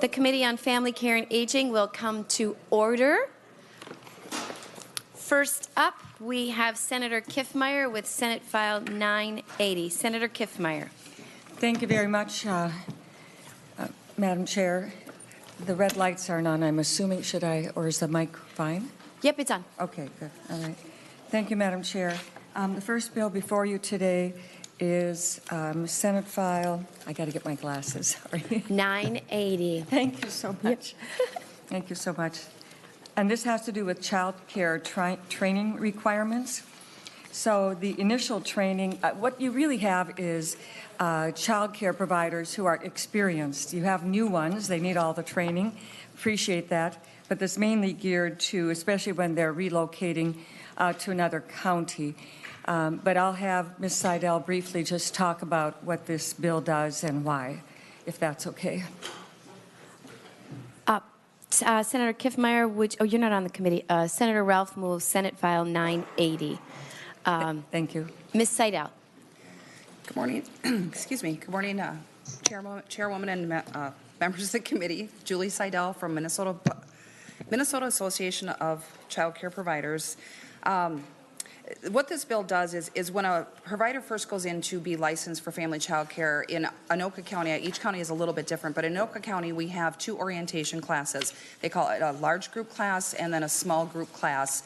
The Committee on Family Care and Aging will come to order. First up, we have Senator Kiffmeyer with Senate File 980. Senator Kiffmeyer. Thank you very much, Madam Chair. The red lights aren't on, I'm assuming. Should I, or is the mic fine? Yep, it's on. Okay, good. All right. Thank you, Madam Chair. The first bill before you today is Senate File, I got to get my glasses, sorry. 980. Thank you so much. Thank you so much. And this has to do with child care training requirements. So the initial training, what you really have is child care providers who are experienced. You have new ones, they need all the training, appreciate that, but that's mainly geared to, especially when they're relocating to another county. But I'll have Ms. Seidel briefly just talk about what this bill does and why, if that's okay. Senator Kiffmeyer, you're not on the committee. Senator Ralph moves Senate File 980. Thank you. Ms. Seidel. Good morning. Excuse me. Good morning, Chairwoman and members of the committee. Julie Seidel from Minnesota Association of Child Care Providers. What this bill does is when a provider first goes in to be licensed for family child care in Anoka County, each county is a little bit different, but in Anoka County we have 2 orientation classes. They call it a large group class and then a small group class.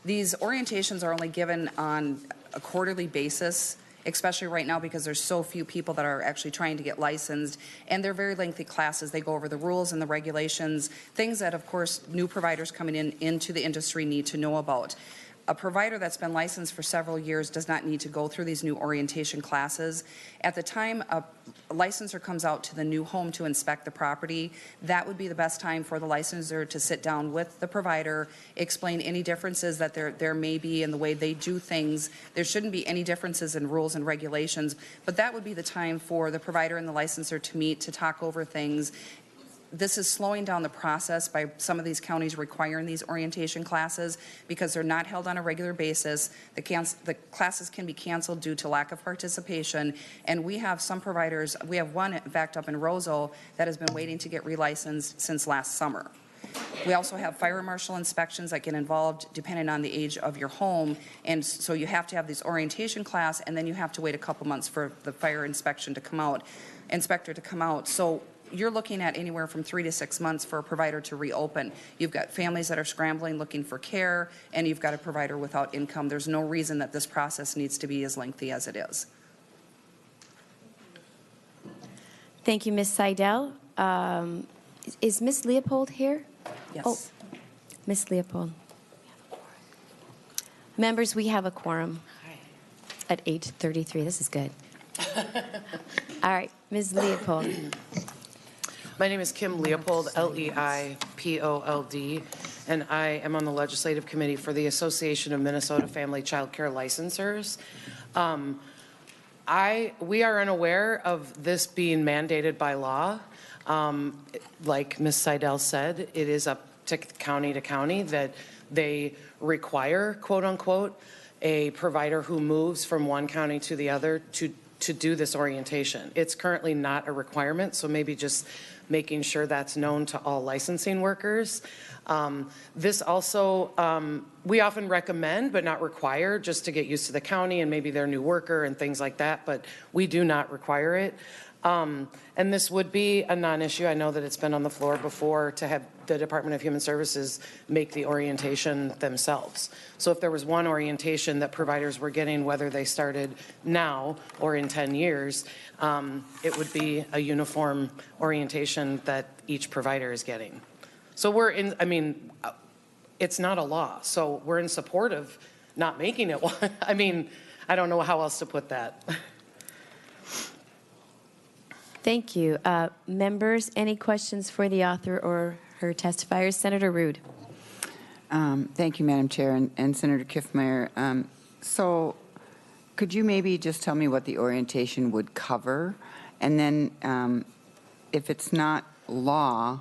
These orientations are only given on a quarterly basis, especially right now because there's so few people that are actually trying to get licensed, and they're very lengthy classes. They go over the rules and the regulations, things that of course new providers coming into the industry need to know about. A provider that's been licensed for several years does not need to go through these new orientation classes. At the time a licensor comes out to the new home to inspect the property, that would be the best time for the licensor to sit down with the provider, explain any differences that there may be in the way they do things. There shouldn't be any differences in rules and regulations, but that would be the time for the provider and the licensor to meet, to talk over things. This is slowing down the process by some of these counties requiring these orientation classes because they're not held on a regular basis. The classes can be canceled due to lack of participation, and we have some providers, we have one backed up in Roseau that has been waiting to get relicensed since last summer. We also have fire marshal inspections that get involved depending on the age of your home, and so you have to have this orientation class and then you have to wait a couple months for the fire inspector to come out. So you're looking at anywhere from 3 to 6 months for a provider to reopen. You've got families that are scrambling looking for care, and you've got a provider without income. There's no reason that this process needs to be as lengthy as it is. Thank you, Ms. Seidel. Is Ms. Leopold here? Yes. Oh, Ms. Leopold. Members, we have a quorum at 8:33. This is good. All right, Ms. Leopold. My name is Kim Leopold, L-E-I-P-O-L-D, and I am on the Legislative Committee for the Association of Minnesota Family Child Care Licensors. We are unaware of this being mandated by law. Like Ms. Seidel said, it is up to county that they require, quote unquote, a provider who moves from one county to the other to do this orientation. It's currently not a requirement, so maybe just making sure that's known to all licensing workers. This also, we often recommend but not require, just to get used to the county and maybe their new worker and things like that, but we do not require it. And this would be a non-issue. I know that it's been on the floor before to have the Department of Human Services make the orientation themselves. So if there was one orientation that providers were getting, whether they started now or in 10 years, it would be a uniform orientation that each provider is getting. So it's not a law, so we're in support of not making it one. I don't know how else to put that. Thank you. Members, any questions for the author or her testifiers? Senator Rude. Thank you, Madam Chair, and Senator Kiffmeyer. So could you maybe just tell me what the orientation would cover? And then if it's not law,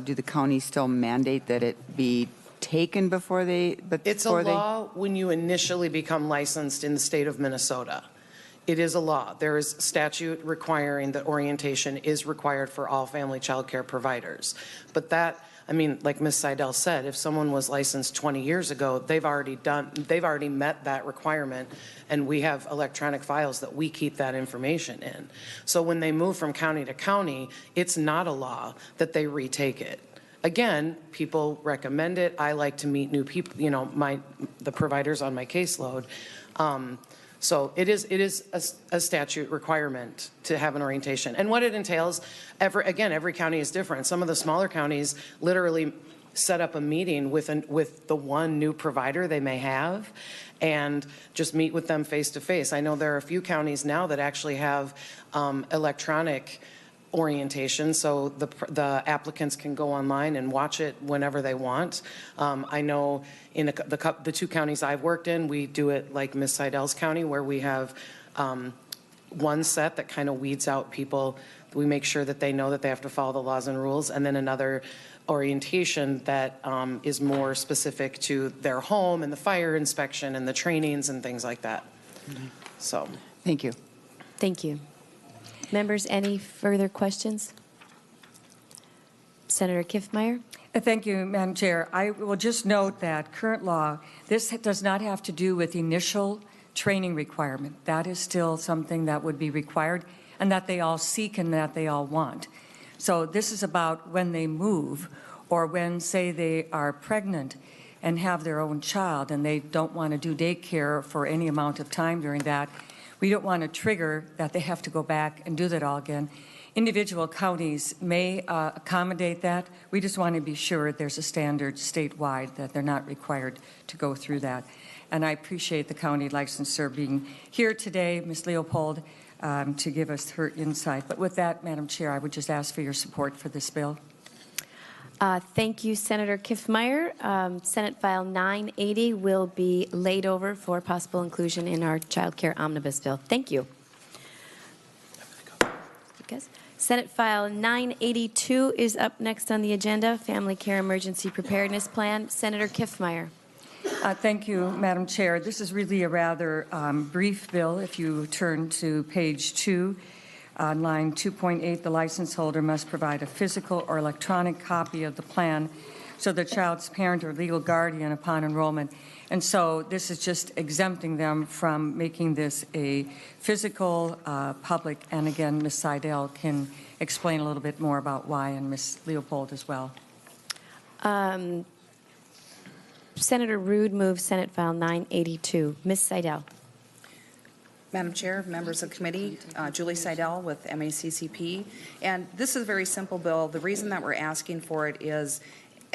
do the counties still mandate that it be taken before they? It's a law when you initially become licensed in the state of Minnesota. it is a law. There is statute requiring that orientation is required for all family child care providers. But that, I mean, like Ms. Seidel said, if someone was licensed 20 years ago, they've already met that requirement, and we have electronic files that we keep that information in. So when they move from county to county, it's not a law that they retake it. Again, people recommend it. I like to meet new people, you know, the providers on my caseload. So it is a statute requirement to have an orientation. And what it entails, every county is different. Some of the smaller counties literally set up a meeting with the one new provider they may have and just meet with them face to face. I know there are a few counties now that actually have electronic orientation, so the applicants can go online and watch it whenever they want. I know in the two counties I've worked in, we do it like Ms. Seidel's county, where we have one set that kind of weeds out people. We make sure that they know that they have to follow the laws and rules, and then another orientation that is more specific to their home and the fire inspection and the trainings and things like that. So, Thank you. Thank you. Members, any further questions? Senator Kiffmeyer? Thank you, Madam Chair. I will just note that current law, this does not have to do with initial training requirement. That is still something that would be required and that they all seek and that they all want. So this is about when they move or when, say, they are pregnant and have their own child and they don't want to do daycare for any amount of time during that. We don't want to trigger that they have to go back and do that all again. Individual counties may accommodate that. We just want to be sure there's a standard statewide that they're not required to go through that. And I appreciate the county licensor being here today, Ms. Leopold, to give us her insight. But with that, Madam Chair, I would just ask for your support for this bill. Thank you, Senator Kiffmeyer. Senate File 980 will be laid over for possible inclusion in our Child Care Omnibus Bill. Thank you. Senate File 982 is up next on the agenda, Family Care Emergency Preparedness Plan. Senator Kiffmeyer. Thank you, Madam Chair. This is really a rather brief bill. If you turn to page 2, on line 2.8, the license holder must provide a physical or electronic copy of the plan so the child's parent or legal guardian upon enrollment. And so this is just exempting them from making this a physical, public, and again, Ms. Seidel can explain a little bit more about why, and Ms. Leopold as well. Senator Rude moves Senate File 982. Ms. Seidel. Madam Chair, members of the committee, Julie Seidel with MACCP. And this is a very simple bill. The reason that we're asking for it is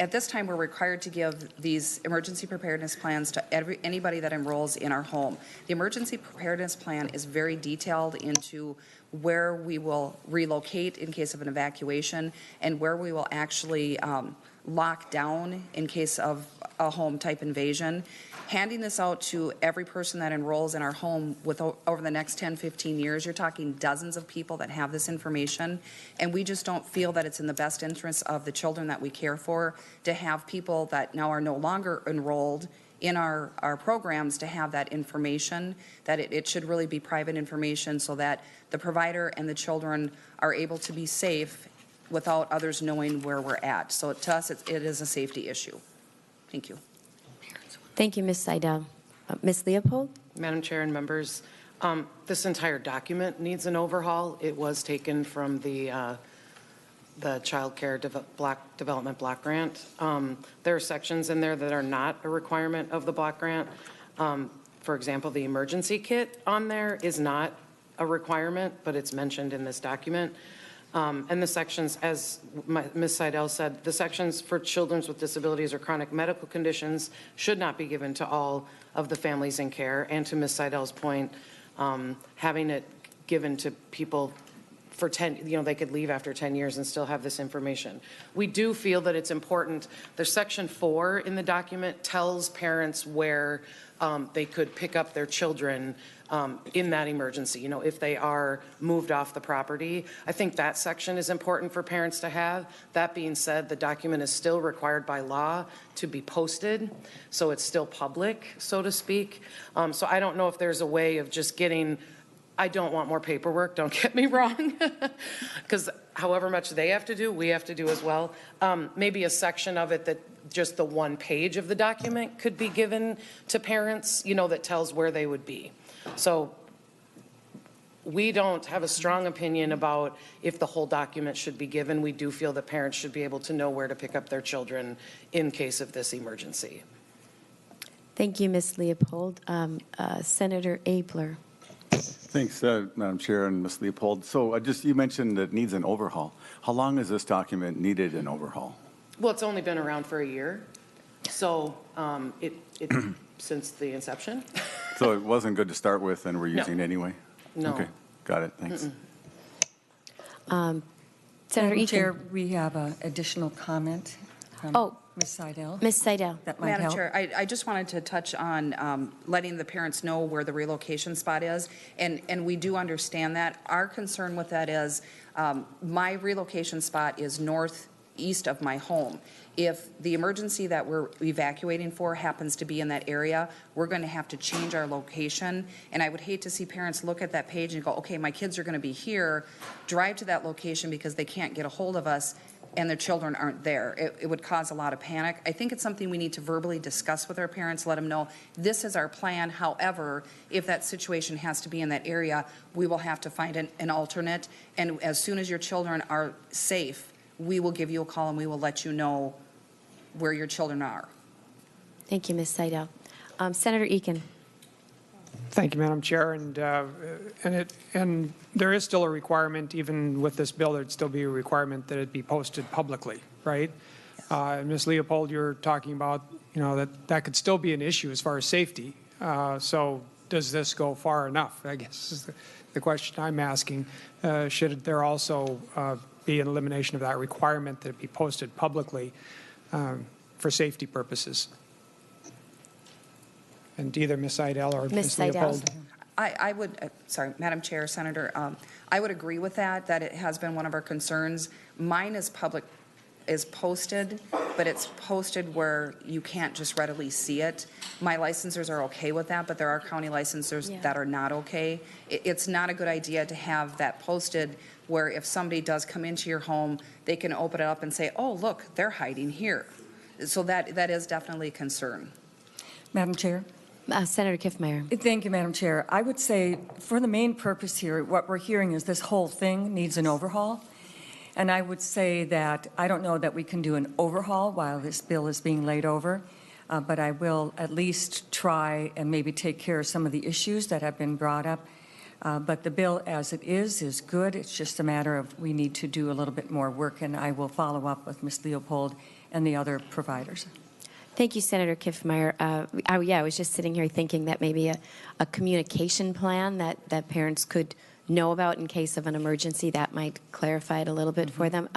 at this time we're required to give these emergency preparedness plans to anybody that enrolls in our home. The emergency preparedness plan is very detailed into where we will relocate in case of an evacuation and where we will actually lock down in case of a home type invasion. Handing this out to every person that enrolls in our home over the next 10, 15 years, you're talking dozens of people that have this information, and we just don't feel that it's in the best interest of the children that we care for to have people that now are no longer enrolled in our programs to have that information, that it should really be private information so that the provider and the children are able to be safe without others knowing where we're at. So to us, it is a safety issue. Thank you. Thank you, Ms. Seidel. Ms. Leopold? Madam Chair and members, this entire document needs an overhaul. It was taken from the Childcare Development Block Grant. There are sections in there that are not a requirement of the block grant. For example, the emergency kit on there is not a requirement, but it's mentioned in this document. And the sections, as Ms. Seidel said, the sections for children with disabilities or chronic medical conditions should not be given to all of the families in care. And to Ms. Seidel's point, having it given to people for 10, they could leave after 10 years and still have this information. We do feel that it's important. There's section 4 in the document tells parents where they could pick up their children in that emergency, if they are moved off the property. I think that section is important for parents to have. That being said, the document is still required by law to be posted, so it's still public, so to speak. So I don't know if there's a way of just getting I don't want more paperwork, don't get me wrong, because however much they have to do, we have to do as well. Maybe a section of it that just the one page of the document could be given to parents, you know, that tells where they would be. So we don't have a strong opinion about if the whole document should be given. We do feel that parents should be able to know where to pick up their children in case of this emergency. Thank you, Ms. Leopold. Senator Abler. Thanks, Madam Chair and Ms. Leopold. So you mentioned that it needs an overhaul. How long has this document needed an overhaul? Well, it's only been around for a year, so it since the inception. So it wasn't good to start with and we're No. using it anyway? No. Okay, got it, thanks. Senator Madam Eakin. Chair, we have an additional comment from Oh. Ms. Seidel. Ms. Seidel. That might Madam help. Chair, I just wanted to touch on letting the parents know where the relocation spot is, and we do understand that. Our concern with that is my relocation spot is northeast of my home. If the emergency that we're evacuating for happens to be in that area, we're going to have to change our location, and I would hate to see parents look at that page and go, okay, my kids are going to be here, drive to that location because they can't get a hold of us, and their children aren't there. It would cause a lot of panic. I think it's something we need to verbally discuss with our parents, let them know this is our plan. However, if that situation has to be in that area, we will have to find an alternate. And as soon as your children are safe, we will give you a call and we will let you know where your children are. Thank you, Ms. Seidel. Senator Eakin. Thank you, Madam Chair. And there is still a requirement, even with this bill, there'd still be a requirement that it be posted publicly, right? Ms. Leopold, you're talking about, you know, that could still be an issue as far as safety. So does this go far enough? I guess is the question I'm asking. Should there also be an elimination of that requirement that it be posted publicly for safety purposes? And either Ms. Seidel or Ms. Leopold. I would, sorry, Madam Chair, Senator, I would agree with that it has been one of our concerns. Mine is posted, but it's posted where you can't just readily see it. My licensors are okay with that, but there are county licensors that are not okay. It's not a good idea to have that posted where if somebody does come into your home, they can open it up and say, oh, look, they're hiding here. So that is definitely a concern. Madam Chair. Senator Kiffmeyer. Thank you, Madam Chair. I would say for the main purpose here, what we're hearing is this whole thing needs an overhaul. And I would say that I don't know that we can do an overhaul while this bill is being laid over, but I will at least try and maybe take care of some of the issues that have been brought up. But the bill as it is good. It's just a matter of we need to do a little bit more work, and I will follow up with Ms. Leopold and the other providers. Thank you, Senator Kiffmeyer. I was just sitting here thinking that maybe a communication plan that parents could know about in case of an emergency, that might clarify it a little bit for them.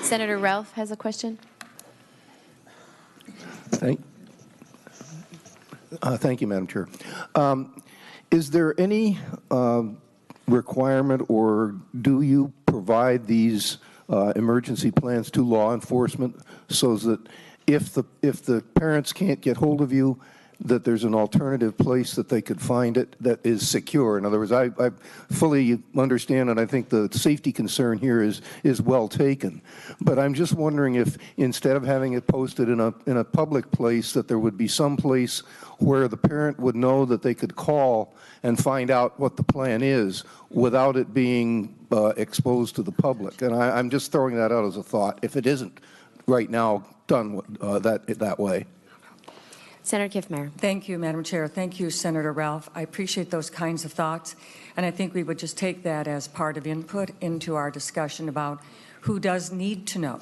Senator Ralph has a question. Thank you, Madam Chair. Is there any requirement, or do you provide these emergency plans to law enforcement so that if the parents can't get hold of you, that there's an alternative place that they could find it that is secure? In other words, I fully understand, and I think the safety concern here is well taken. But I'm just wondering if instead of having it posted in a public place, that there would be some place where the parent would know that they could call and find out what the plan is without it being exposed to the public. And I'm just throwing that out as a thought, if it isn't right now done that way. Senator Kiffmeyer. Thank you, Madam Chair. Thank you, Senator Ralph. I appreciate those kinds of thoughts, and I think we would just take that as part of input into our discussion about who does need to know.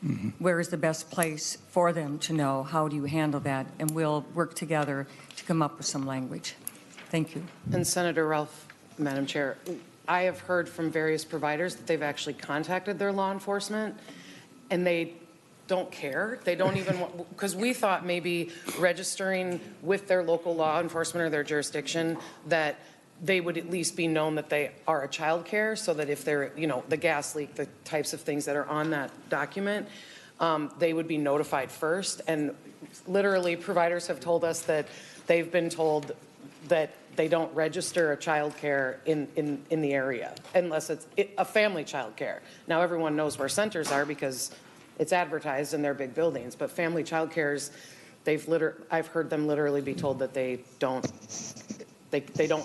Mm-hmm. Where is the best place for them to know? How do you handle that? And we'll work together to come up with some language. Thank you. And Senator Ralph, Madam Chair, I have heard from various providers that they've actually contacted their law enforcement, and they don't care. They don't even want, because we thought maybe registering with their local law enforcement or their jurisdiction that they would at least be known that they are a childcare, so that if they're, you know, the gas leak, the types of things that are on that document, they would be notified first. And literally providers have told us that they've been told that they don't register a childcare in the area unless it's a family childcare. Now, everyone knows where centers are because it's advertised in their big buildings, but family childcares, I've heard them literally be told that they don't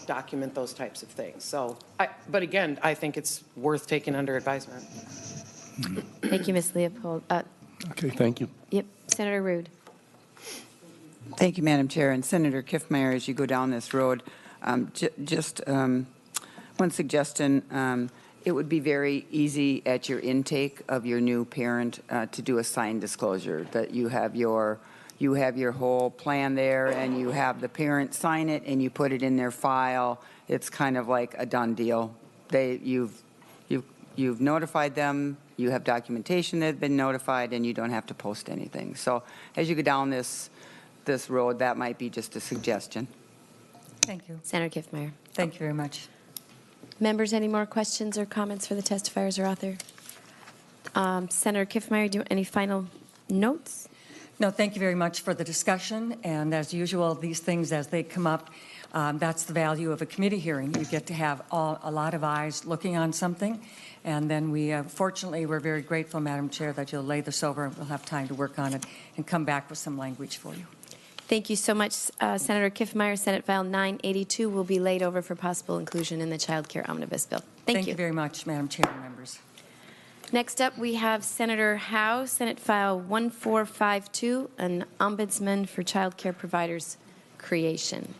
document those types of things. So, but again, I think it's worth taking under advisement. Thank you, Ms. Leopold. Okay, thank you. Yep, Senator Rude. Thank you, Madam Chair. And Senator Kiffmeyer, as you go down this road, just one suggestion. It would be very easy at your intake of your new parent to do a signed disclosure, that you have your whole plan there and you have the parent sign it and you put it in their file. It's kind of like a done deal. You've notified them, you have documentation that have been notified, and you don't have to post anything. So as you go down this road, that might be just a suggestion. Thank you. Senator Kiffmeyer. Thank you very much. Members, any more questions or comments for the testifiers or author? Senator Kiffmeyer, do you any final notes? No, thank you very much for the discussion. And as usual, these things, as they come up, that's the value of a committee hearing. You get to have a lot of eyes looking on something. And then fortunately, we're very grateful, Madam Chair, that you'll lay this over and we'll have time to work on it and come back with some language for you. Thank you so much, Senator Kiffmeyer. Senate File 982 will be laid over for possible inclusion in the Child Care Omnibus Bill. Thank you very much, Madam Chair and members. Next up, we have Senator Howe, Senate File 1452, an ombudsman for child care providers creation.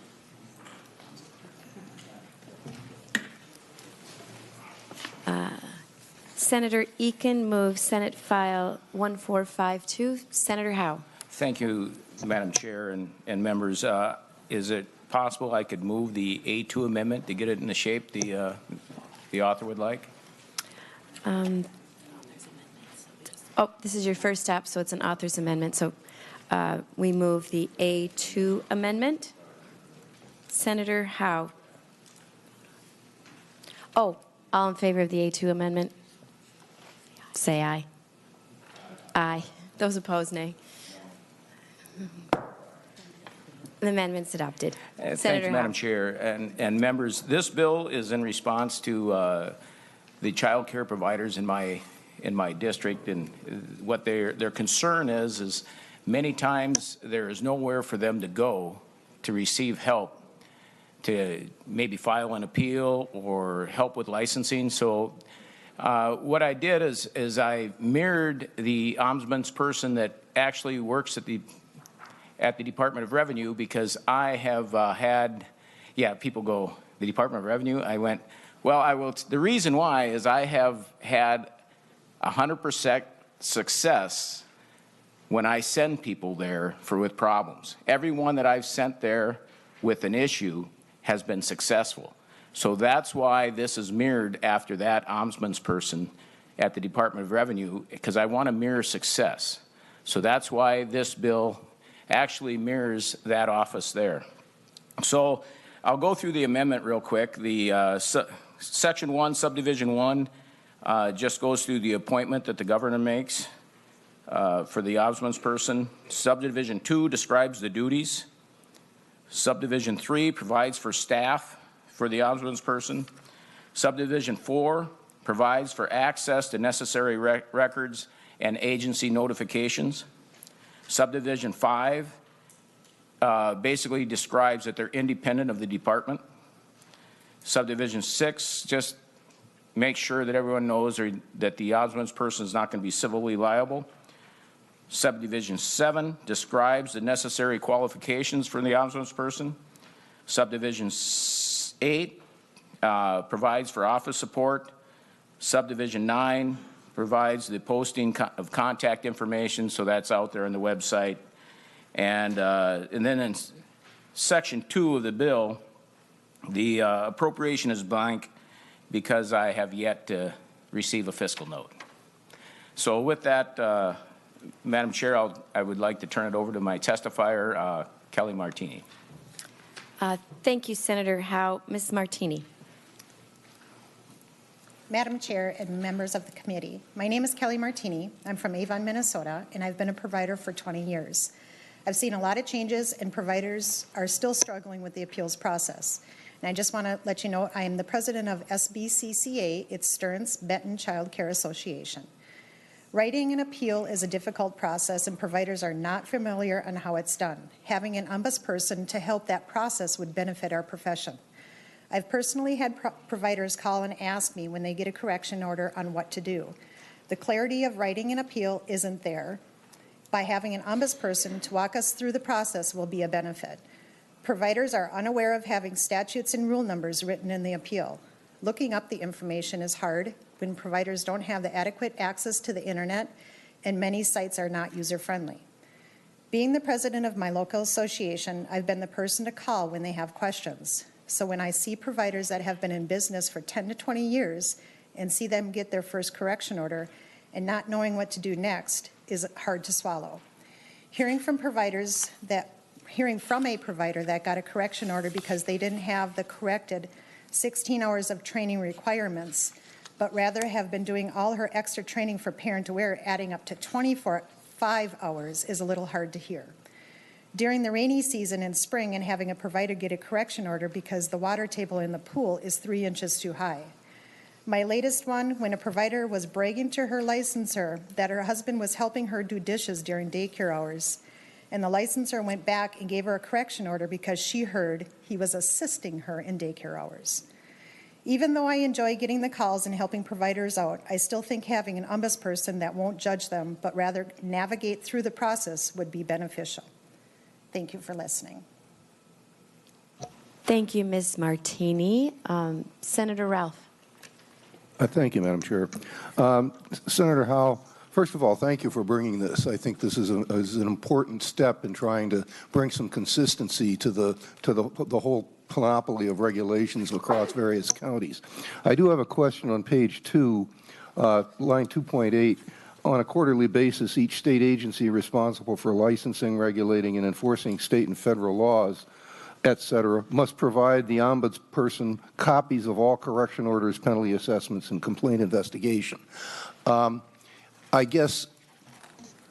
Senator Eakin moves Senate File 1452. Senator Howe. Thank you, Madam Chair and members. Is it possible I could move the A2 amendment to get it in the shape the author would like? Oh, this is your first step, so it's an author's amendment. So we move the A2 amendment. Senator Howe. Oh, all in favor of the A2 amendment? Say aye. Aye. Those opposed, nay. The amendment's adopted. Thank you, Madam Chair. And members, this bill is in response to the child care providers in my district, and what their concern is many times there is nowhere for them to go to receive help, to maybe file an appeal or help with licensing. So what I did is I mirrored the ombudsman's person that actually works at the Department of Revenue, because I have had, people go, the Department of Revenue? I went, well, I will. The reason why is I have had 100% success when I send people there with problems. Everyone that I've sent there with an issue has been successful. So that's why this is mirrored after that ombudsman's person at the Department of Revenue, because I want to mirror success. So that's why this bill actually mirrors that office there. So I'll go through the amendment real quick. The Section 1, Subdivision 1, just goes through the appointment that the governor makes for the ombudsman's person. Subdivision 2 describes the duties. Subdivision 3 provides for staff for the ombudsman's person. Subdivision 4 provides for access to necessary records and agency notifications. Subdivision 5 basically describes that they're independent of the department. Subdivision 6 just makes sure that everyone knows that the ombudsman's person is not going to be civilly liable. Subdivision 7 describes the necessary qualifications for the ombudsman's person. Subdivision 8 provides for office support. Subdivision 9 provides the posting of contact information, so that's out there on the website. And then in Section 2 of the bill, the appropriation is blank because I have yet to receive a fiscal note. So with that, Madam Chair, I would like to turn it over to my testifier, Kelly Martini. Thank you, Senator Howe. Ms. Martini. Madam Chair and members of the committee, my name is Kelly Martini. I'm from Avon, Minnesota, and I've been a provider for 20 years. I've seen a lot of changes, and providers are still struggling with the appeals process. And I just want to let you know, I am the president of SBCCA, it's Stearns Benton Childcare Association. Writing an appeal is a difficult process, and providers are not familiar on how it's done. Having an ombudsperson to help that process would benefit our profession. I've personally had providers call and ask me when they get a correction order on what to do. The clarity of writing an appeal isn't there. By having an ombudsperson to walk us through the process will be a benefit. Providers are unaware of having statutes and rule numbers written in the appeal. Looking up the information is hard when providers don't have the adequate access to the internet, and many sites are not user-friendly. Being the president of my local association, I've been the person to call when they have questions. So when I see providers that have been in business for 10 to 20 years and see them get their first correction order and not knowing what to do next is hard to swallow. Hearing from a provider that got a correction order because they didn't have the corrected 16 hours of training requirements, but rather have been doing all her extra training for parent aware, adding up to 25 hours, is a little hard to hear. During the rainy season in spring, and having a provider get a correction order because the water table in the pool is 3 inches too high. My latest one, when a provider was bragging to her licensor that her husband was helping her do dishes during daycare hours, and the licensor went back and gave her a correction order because she heard he was assisting her in daycare hours. Even though I enjoy getting the calls and helping providers out, I still think having an ombudsperson that won't judge them, but rather navigate through the process would be beneficial. Thank you for listening. Thank you, Ms. Martini. Senator Ralph. Thank you, Madam Chair. Senator Howe, first of all, thank you for bringing this. I think this is an important step in trying to bring some consistency to the whole panoply of regulations across various counties. I do have a question on page 2, line 2.8. On a quarterly basis, each state agency responsible for licensing, regulating, and enforcing state and federal laws, et cetera, must provide the ombudsperson copies of all correction orders, penalty assessments, and complaint investigation. I guess,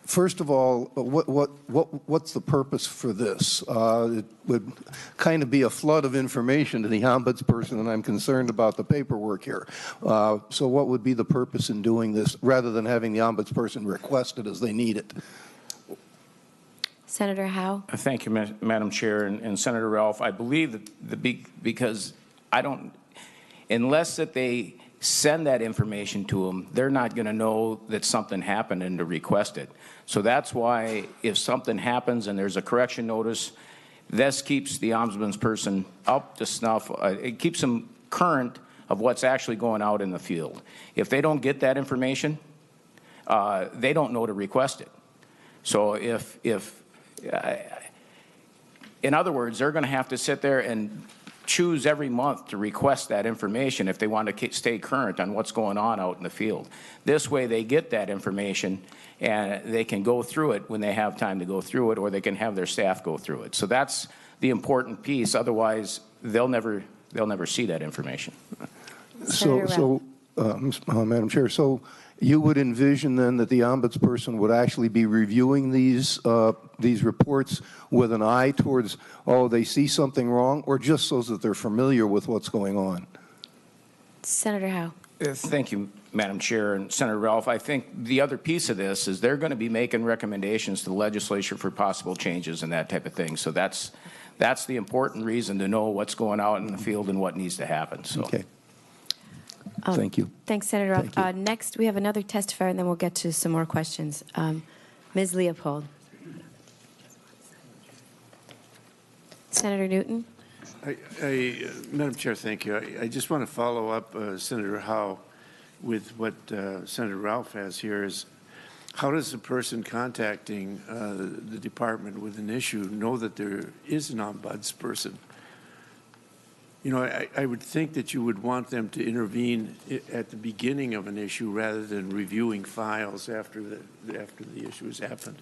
first of all, what's the purpose for this? It would kind of be a flood of information to the ombudsperson, and I'm concerned about the paperwork here. So what would be the purpose in doing this, rather than having the ombudsperson request it as they need it? Senator Howe. Thank you, Madam Chair, and Senator Ralph. I believe that because I don't, unless that they send that information to them, they're not going to know that something happened and to request it. So that's why if something happens and there's a correction notice, this keeps the ombudsperson up to snuff. It keeps them current of what's actually going out in the field. If they don't get that information, they don't know to request it. So in other words, they're going to have to sit there and choose every month to request that information if they want to stay current on what's going on out in the field. This way they get that information and they can go through it when they have time to go through it, or they can have their staff go through it. So that's the important piece. Otherwise, they'll never see that information. So Madam Chair, so you would envision then that the ombudsperson would actually be reviewing these reports with an eye towards, oh, they see something wrong, or just so that they're familiar with what's going on? Senator Howe. Thank you, Madam Chair, and Senator Ralph. I think the other piece of this is they're going to be making recommendations to the legislature for possible changes and that type of thing. So that's the important reason to know what's going out in the field and what needs to happen. So. Okay. Thank you. Thanks, Senator Ralph. Next, we have another testifier, and then we'll get to some more questions. Ms. Leopold. Senator Newton. Madam Chair, thank you. I just want to follow up Senator Howe with what Senator Ralph has here is, how does a person contacting the department with an issue know that there is an ombudsperson? You know, I would think that you would want them to intervene at the beginning of an issue rather than reviewing files after the issue has happened.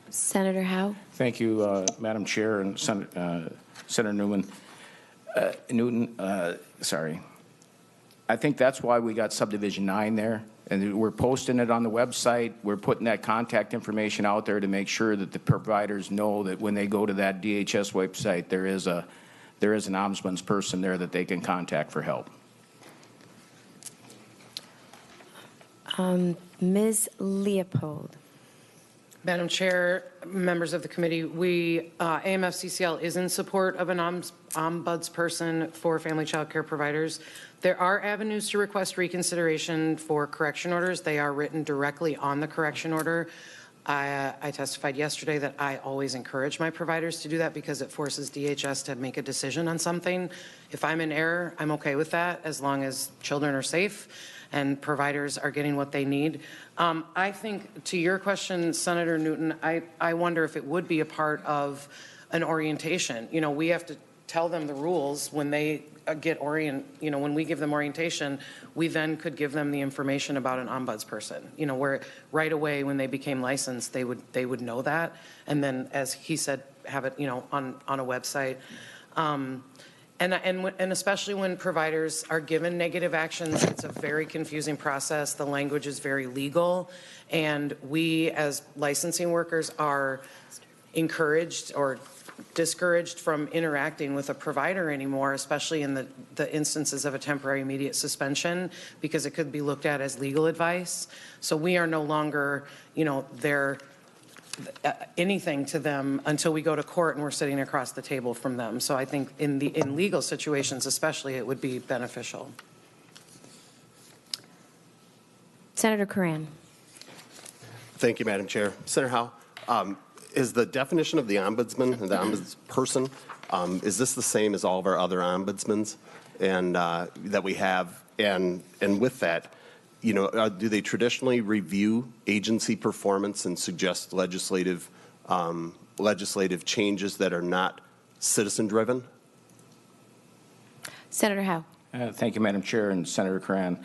Senator Howe. Thank you, Madam Chair, and Senator Newton. Sorry. I think that's why we got Subdivision 9 there, And we're posting it on the website. We're putting that contact information out there to make sure that the providers know that when they go to that DHS website, there is an ombudsman's person there that they can contact for help. Ms. Leopold. Madam Chair, members of the committee, AMFCCL is in support of an ombudsperson for family child care providers. There are avenues to request reconsideration for correction orders. They are written directly on the correction order. I testified yesterday that I always encourage my providers to do that because it forces DHS to make a decision on something. If I'm in error, I'm okay with that as long as children are safe and providers are getting what they need. I think to your question, Senator Newton, I wonder if it would be a part of an orientation. You know, we have to tell them the rules when they when we give them orientation, we then could give them the information about an ombudsperson. You know, where right away when they became licensed, they would know that, and then, as he said, have it, you know, on a website. And especially when providers are given negative actions, it's a very confusing process. The language is very legal, and we as licensing workers are encouraged or discouraged from interacting with a provider anymore, especially in the instances of a temporary immediate suspension, because it could be looked at as legal advice. So we are no longer, you know, anything to them until we go to court and we're sitting across the table from them. So I think in legal situations especially, it would be beneficial. Senator Curran. Thank you, Madam Chair. Senator Howe, is the definition of the ombudsman and the ombudsperson, is this the same as all of our other ombudsmans and that we have? And with that, you know, do they traditionally review agency performance and suggest legislative changes that are not citizen-driven? Senator Howe. Thank you, Madam Chair, and Senator Curran.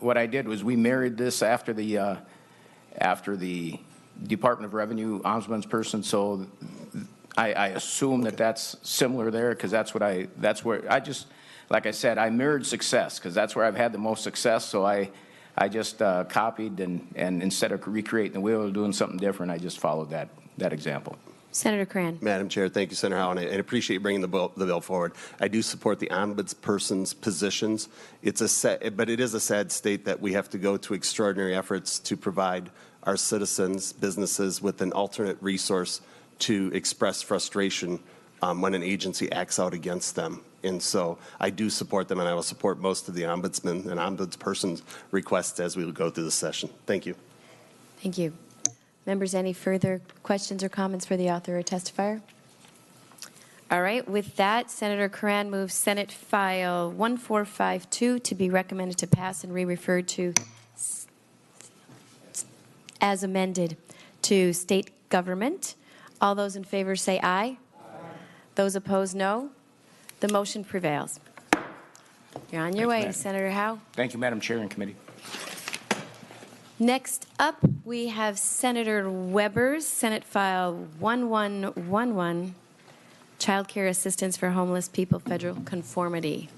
What I did was we married this after the Department of Revenue ombudsman's person, so I assume that that's similar there, because like I said, I mirrored success because that's where I've had the most success. So I just copied and instead of recreating the wheel or doing something different, I just followed that example. Senator Curran. Madam Chair, thank you, Senator Howe, and I appreciate you bringing the bill forward. I do support the ombudsperson's positions. But it is a sad state that we have to go to extraordinary efforts to provide our citizens, businesses, with an alternate resource to express frustration when an agency acts out against them. And so I do support them, and I will support most of the ombudsman and ombudsperson's requests as we go through the session. Thank you. Thank you. Members, any further questions or comments for the author or testifier? All right. With that, Senator Curran moves Senate File 1452 to be recommended to pass and re-referred to as amended to state government. All those in favor say aye. Aye. Those opposed, no. The motion prevails. You're on your way, Senator Howe. Thank you, Madam Chair and committee. Next up, we have Senator Weber's Senate File 1111, Childcare Assistance for Homeless People, Federal Conformity.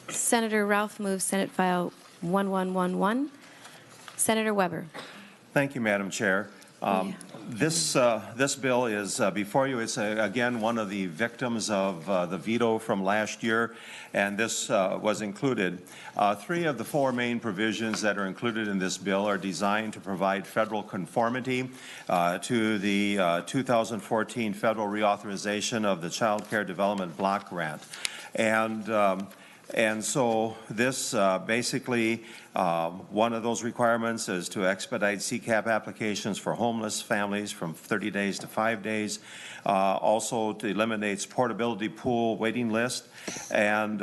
Senator Ralph moves Senate File 1111. Senator Weber. Thank you, Madam Chair. This bill is before you. It's, again, one of the victims of the veto from last year, and this was included. 3 of the 4 main provisions that are included in this bill are designed to provide federal conformity to the 2014 federal reauthorization of the Child Care Development Block Grant. And so this basically, one of those requirements is to expedite CCAP applications for homeless families from 30 days to 5 days. Also, it eliminates portability pool waiting list and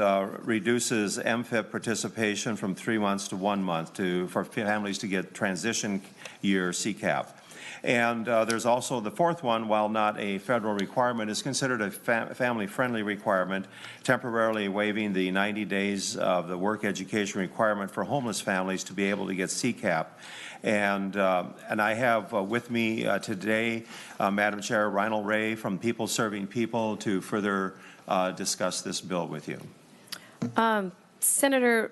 reduces MFIP participation from 3 months to 1 month for families to get transition year CCAP. And there's also the 4th one, while not a federal requirement, is considered a family-friendly requirement, temporarily waiving the 90 days of the work education requirement for homeless families to be able to get CCAP. And I have with me today, Madam Chair, Reinald Ray from People Serving People to further discuss this bill with you. Senator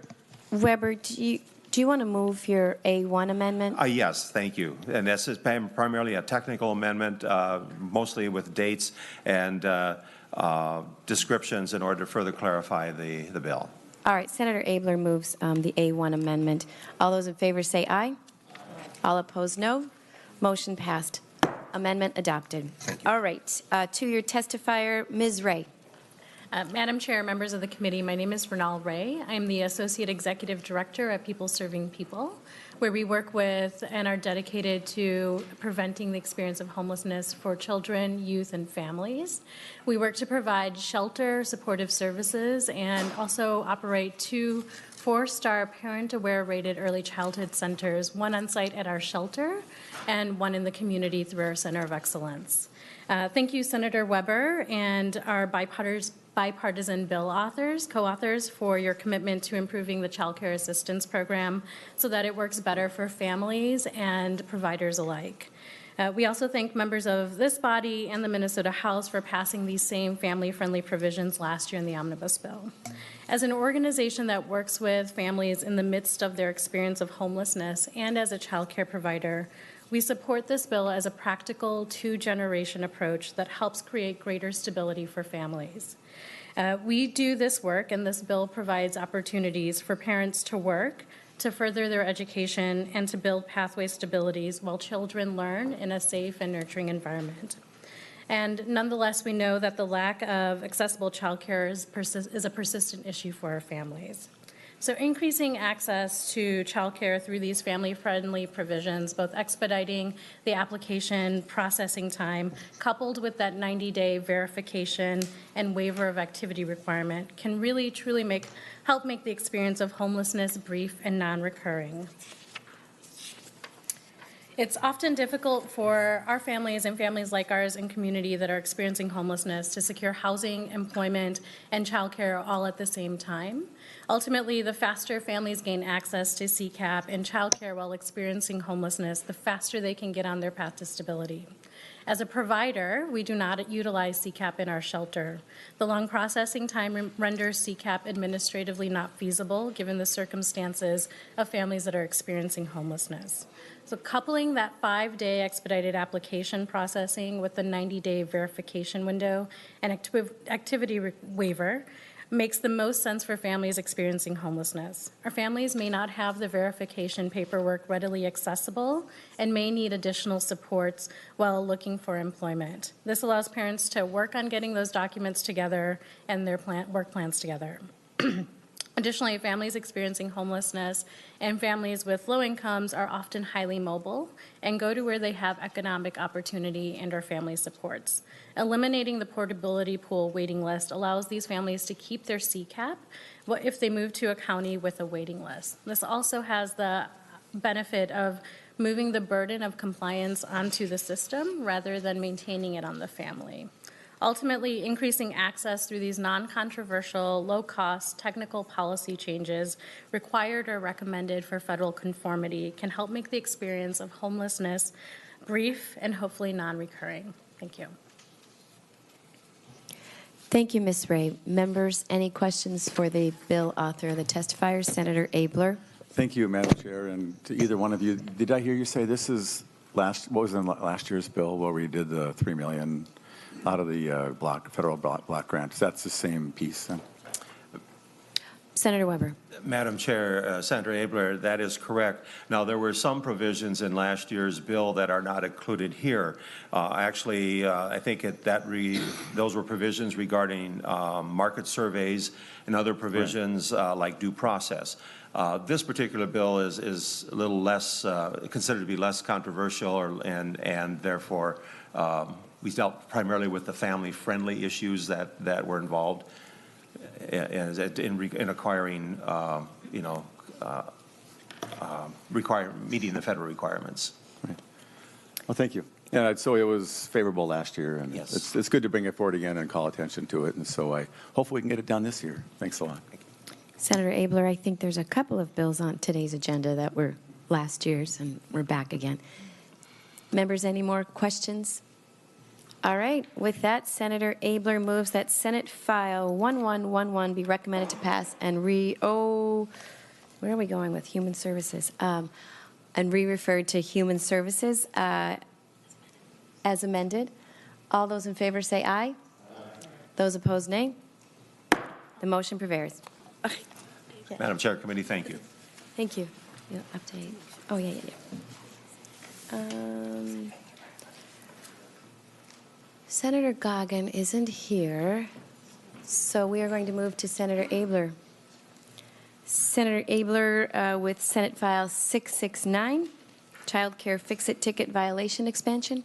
Weber, do you want to move your A1 amendment? Yes, thank you. And this is primarily a technical amendment, mostly with dates and descriptions in order to further clarify the bill. All right, Senator Abler moves the A1 amendment. All those in favor say aye. All opposed, no. Motion passed. Amendment adopted. All right, to your testifier, Ms. Ray. Madam Chair, members of the committee, my name is Vernal Ray. I'm the Associate Executive Director at People Serving People, where we work with and are dedicated to preventing the experience of homelessness for children, youth, and families. We work to provide shelter, supportive services, and also operate 2 4-star parent-aware rated early childhood centers, one on site at our shelter and one in the community through our Center of Excellence. Thank you, Senator Weber, and our bipartisan bill co-authors, for your commitment to improving the Child Care Assistance Program so that it works better for families and providers alike. We also thank members of this body and the Minnesota House for passing these same family-friendly provisions last year in the omnibus bill. As an organization that works with families in the midst of their experience of homelessness and as a child care provider, we support this bill as a practical 2-generation approach that helps create greater stability for families. We do this work, and this bill provides opportunities for parents to work, to further their education, and to build pathway stabilities while children learn in a safe and nurturing environment. And nonetheless, we know that the lack of accessible childcare is a persistent issue for our families. So increasing access to childcare through these family-friendly provisions, both expediting the application processing time, coupled with that 90-day verification and waiver of activity requirement, can really, truly help make the experience of homelessness brief and non-recurring. It's often difficult for our families and families like ours in community that are experiencing homelessness to secure housing, employment, and childcare all at the same time. Ultimately, the faster families gain access to CCAP and childcare while experiencing homelessness, the faster they can get on their path to stability. As a provider, we do not utilize CCAP in our shelter. The long processing time renders CCAP administratively not feasible given the circumstances of families that are experiencing homelessness. So coupling that 5-day expedited application processing with the 90-day verification window and activity waiver makes the most sense for families experiencing homelessness. Our families may not have the verification paperwork readily accessible and may need additional supports while looking for employment. This allows parents to work on getting those documents together and their work plans together. Additionally, families experiencing homelessness and families with low incomes are often highly mobile and go to where they have economic opportunity and/or family supports. Eliminating the portability pool waiting list allows these families to keep their CCAP if they move to a county with a waiting list. This also has the benefit of moving the burden of compliance onto the system rather than maintaining it on the family. Ultimately, increasing access through these non-controversial, low-cost technical policy changes required or recommended for federal conformity can help make the experience of homelessness brief and hopefully non-recurring. Thank you. Thank you, Ms. Ray. Members, any questions for the bill author, the testifier, Senator Abler? Thank you, Madam Chair, and to either one of you. Did I hear you say this is what was in last year's bill where we did the $3 million out of the federal block grant? That's the same piece then? Senator Weber. Madam Chair, Senator Abler, that is correct. Now, there were some provisions in last year's bill that are not included here. Actually, I think those were provisions regarding market surveys and other provisions like due process. This particular bill is a little less, considered to be less controversial, and therefore we dealt primarily with the family-friendly issues that were involved in acquiring, meeting the federal requirements. Right. Well, thank you. Yeah, so it was favorable last year, and yes, it's good to bring it forward again and call attention to it. And so hopefully we can get it done this year. Thanks a lot. Senator Abler, I think there's a couple of bills on today's agenda that were last year's, and we're back again. Members, any more questions? All right. With that, Senator Abler moves that Senate File 1111 be recommended to pass and where are we going with Human Services? And re-referred to Human Services as amended. All those in favor say aye. Aye. Those opposed, nay. The motion prevails. Madam Chair, Committee, thank you. Thank you. Yeah, update. Oh, yeah. Senator Goggin isn't here, so we are going to move to Senator Abler. Senator Abler with Senate File 669, Childcare Fix-It Ticket Violation Expansion.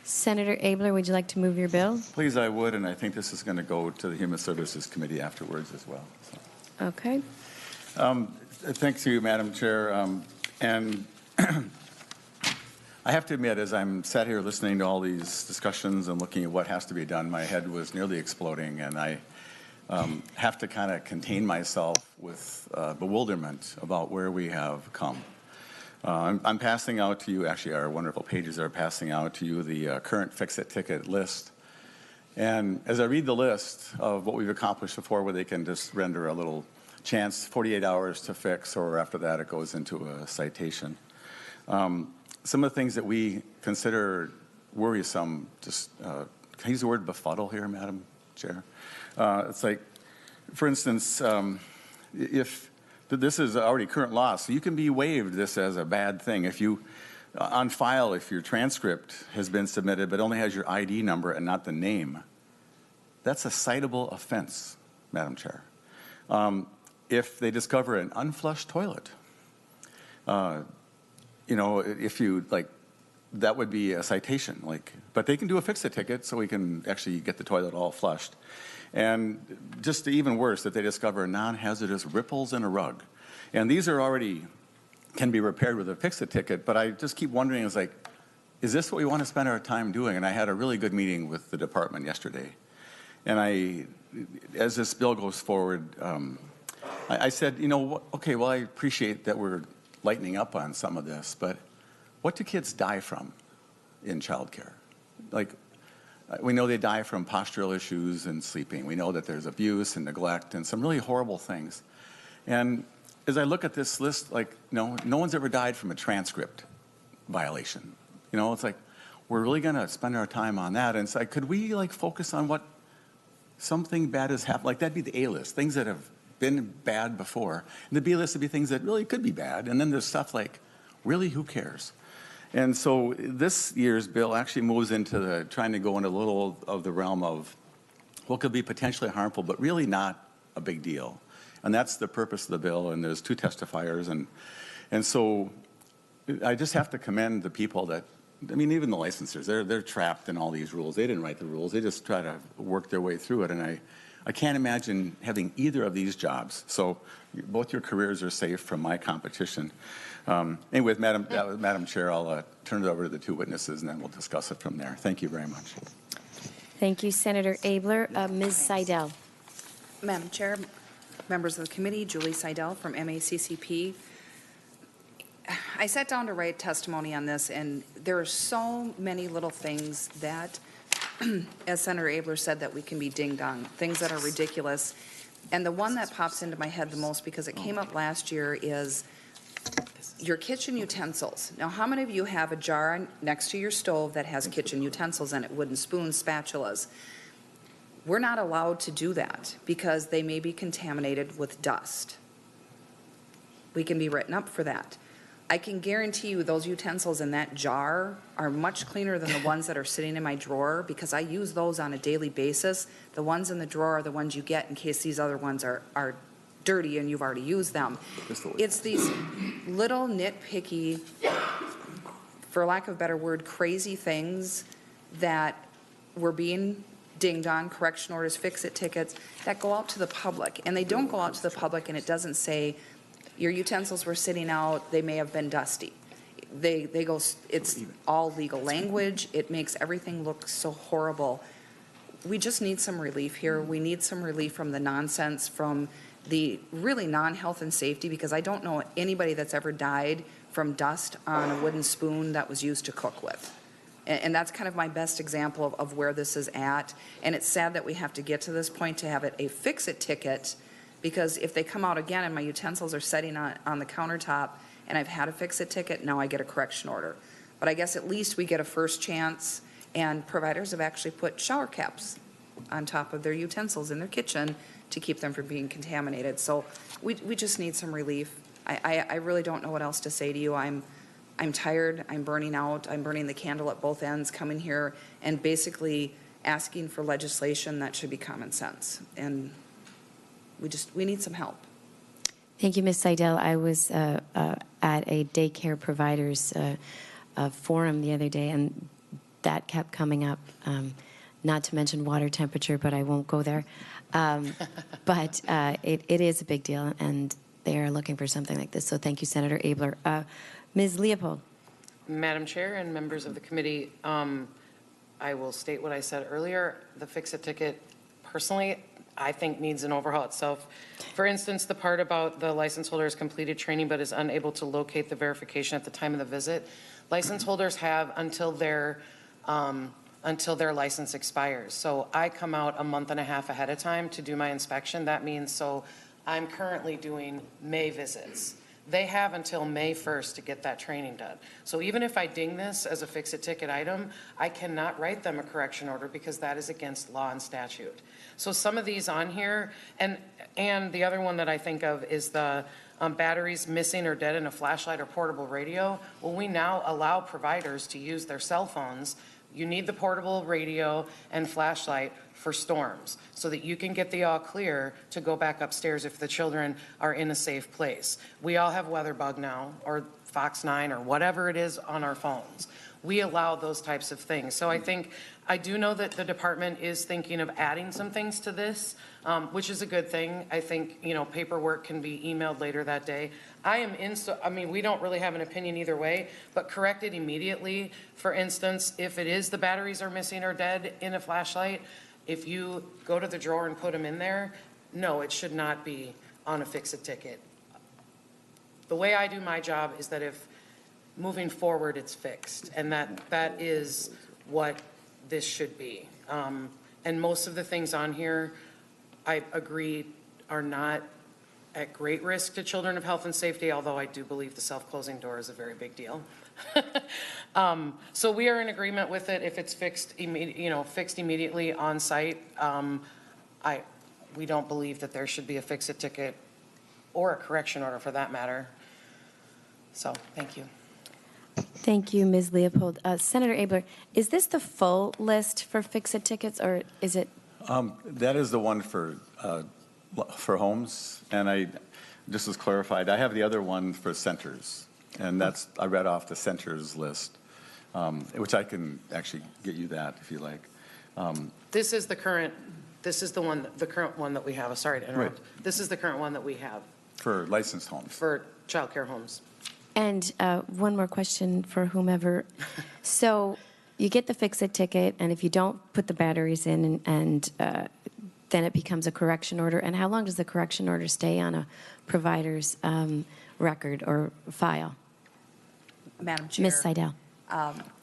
Senator Abler, would you like to move your bill? Please, I would, and I think this is going to go to the Human Services Committee afterwards as well. So. Okay. Thanks to you, Madam Chair. And I have to admit, as I'm sat here listening to all these discussions and looking at what has to be done, my head was nearly exploding, and I have to kind of contain myself with bewilderment about where we have come. I'm passing out to you, actually our wonderful pages are passing out to you the current fix-it ticket list. And as I read the list of what we've accomplished before, where they can just render a little chance, 48 hours to fix, or after that it goes into a citation. Some of the things that we consider worrisome, just, can I use the word befuddle here, Madam Chair? It's like, for instance, if this is already current law, so you can be waived this as a bad thing. If you, on file, if your transcript has been submitted but only has your ID number and not the name, that's a citable offense, Madam Chair. If they discover an unflushed toilet, you know, if you, like, that would be a citation, like, but they can do a fix-it ticket so we can actually get the toilet all flushed. And just even worse, that they discover non-hazardous ripples in a rug. And these are already, can be repaired with a fix-it ticket, but I just keep wondering, is like, is this what we want to spend our time doing? And I had a really good meeting with the department yesterday. And as this bill goes forward, I said, you know, okay, well, I appreciate that we're lightening up on some of this, but what do kids die from in childcare? Like, we know they die from postural issues and sleeping. We know that there's abuse and neglect and some really horrible things. And as I look at this list, like, no one's ever died from a transcript violation. You know, it's like, we're really going to spend our time on that. And it's like, could we, like, focus on what something bad has happened? Like, that'd be the A list, things that have been bad before. And the B list would be things that really could be bad. And then there's stuff like, really, who cares? And so this year's bill actually moves into trying to go into a little of the realm of what could be potentially harmful, but really not a big deal. And that's the purpose of the bill, and there's 2 testifiers. And so I just have to commend the people that, I mean, even the licensors, they're trapped in all these rules. They didn't write the rules. They just try to work their way through it. And I can't imagine having either of these jobs. So both your careers are safe from my competition. Anyway, Madam Chair, I'll turn it over to the 2 witnesses, and then we'll discuss it from there. Thank you very much. Thank you, Senator Abler. Ms. Seidel. Madam Chair, members of the committee, Julie Seidel from MACCP. I sat down to write testimony on this, and there are so many little things that, as Senator Abler said, that we can be ding-dong, things that are ridiculous. And the one that pops into my head the most, because it came up last year, is your kitchen utensils. Now, how many of you have a jar next to your stove that has kitchen utensils in it, wooden spoons, spatulas? We're not allowed to do that because they may be contaminated with dust. We can be written up for that. I can guarantee you those utensils in that jar are much cleaner than the ones that are sitting in my drawer, because I use those on a daily basis. The ones in the drawer are the ones you get in case these other ones are dirty and you've already used them. It's these little nitpicky, for lack of a better word, crazy things that we're being dinged on, correction orders, fix-it tickets, that go out to the public. And they don't go out to the public and it doesn't say, your utensils were sitting out, they may have been dusty. They go, it's all legal language. It makes everything look so horrible. we just need some relief here. We need some relief from the nonsense, from the really non-health and safety, because I don't know anybody that's ever died from dust on a wooden spoon that was used to cook with. And that's kind of my best example of where this is at. And it's sad that we have to get to this point to have it a fix-it ticket, because if they come out again and my utensils are sitting on the countertop and I've had a fix-it ticket, now I get a correction order. But I guess at least we get a first chance, and providers have actually put shower caps on top of their utensils in their kitchen to keep them from being contaminated. So we just need some relief. I really don't know what else to say to you. I'm tired, I'm burning out, I'm burning the candle at both ends, coming here and basically asking for legislation that should be common sense. And we need some help. Thank you, Ms. Seidel. I was at a daycare providers forum the other day, and that kept coming up, not to mention water temperature, but I won't go there. But it is a big deal, and they are looking for something like this. So thank you, Senator Abler. Ms. Leopold. Madam Chair and members of the committee, I will state what I said earlier. The fix-it ticket, personally, I think needs an overhaul itself. For instance, the part about the license holder has completed training but is unable to locate the verification at the time of the visit. License holders have until their license expires. So I come out a month and a half ahead of time to do my inspection. That means, so I'm currently doing May visits. They have until May 1st to get that training done. So even if I ding this as a fix-it ticket item, I cannot write them a correction order because that is against law and statute. So some of these on here, and the other one that I think of is the batteries missing or dead in a flashlight or portable radio. Well, we now allow providers to use their cell phones. You need the portable radio and flashlight for storms so that you can get the all clear to go back upstairs if the children are in a safe place. We all have WeatherBug now, or Fox 9, or whatever it is on our phones. We allow those types of things. So I do know that the department is thinking of adding some things to this, which is a good thing. I think, paperwork can be emailed later that day. We don't really have an opinion either way, but correct it immediately. For instance, if it is the batteries are missing or dead in a flashlight, if you go to the drawer and put them in there, no, it should not be on a fix-it ticket. The way I do my job is that if moving forward it's fixed, and that is what this should be. And most of the things on here, I agree, are not at great risk to children of health and safety, although I do believe the self-closing door is a very big deal. So we are in agreement with it if it's fixed immediately on site. We don't believe that there should be a fix-it ticket or a correction order for that matter. So thank you. Thank you, Ms. Leopold. Senator Abler, is this the full list for fix-it tickets, or is it? That is the one for homes, and I just was clarified. I have the other one for centers, and I read off the centers list, which I can actually get you that if you like. This is the current one that we have. Sorry to interrupt. Right. This is the current one that we have. For licensed homes. For childcare homes. And one more question for whomever. So you get the fix-it ticket, and if you don't put the batteries in, and then it becomes a correction order. And how long does the correction order stay on a provider's record or file? Madam Chair. Ms. Seidel.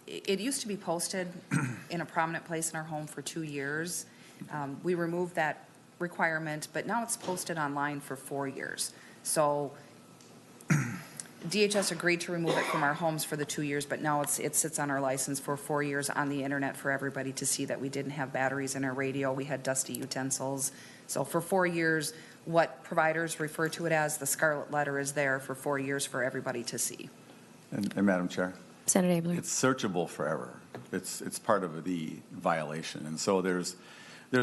It used to be posted in a prominent place in our home for 2 years. We removed that requirement, but now it's posted online for 4 years. So DHS agreed to remove it from our homes for the 2 years, but now it sits on our license for 4 years on the internet for everybody to see that we didn't have batteries in our radio, we had dusty utensils. So for 4 years, what providers refer to it as, the scarlet letter, is there for 4 years for everybody to see. And Madam Chair? Senator Abler. It's searchable forever. It's part of the violation. And so there's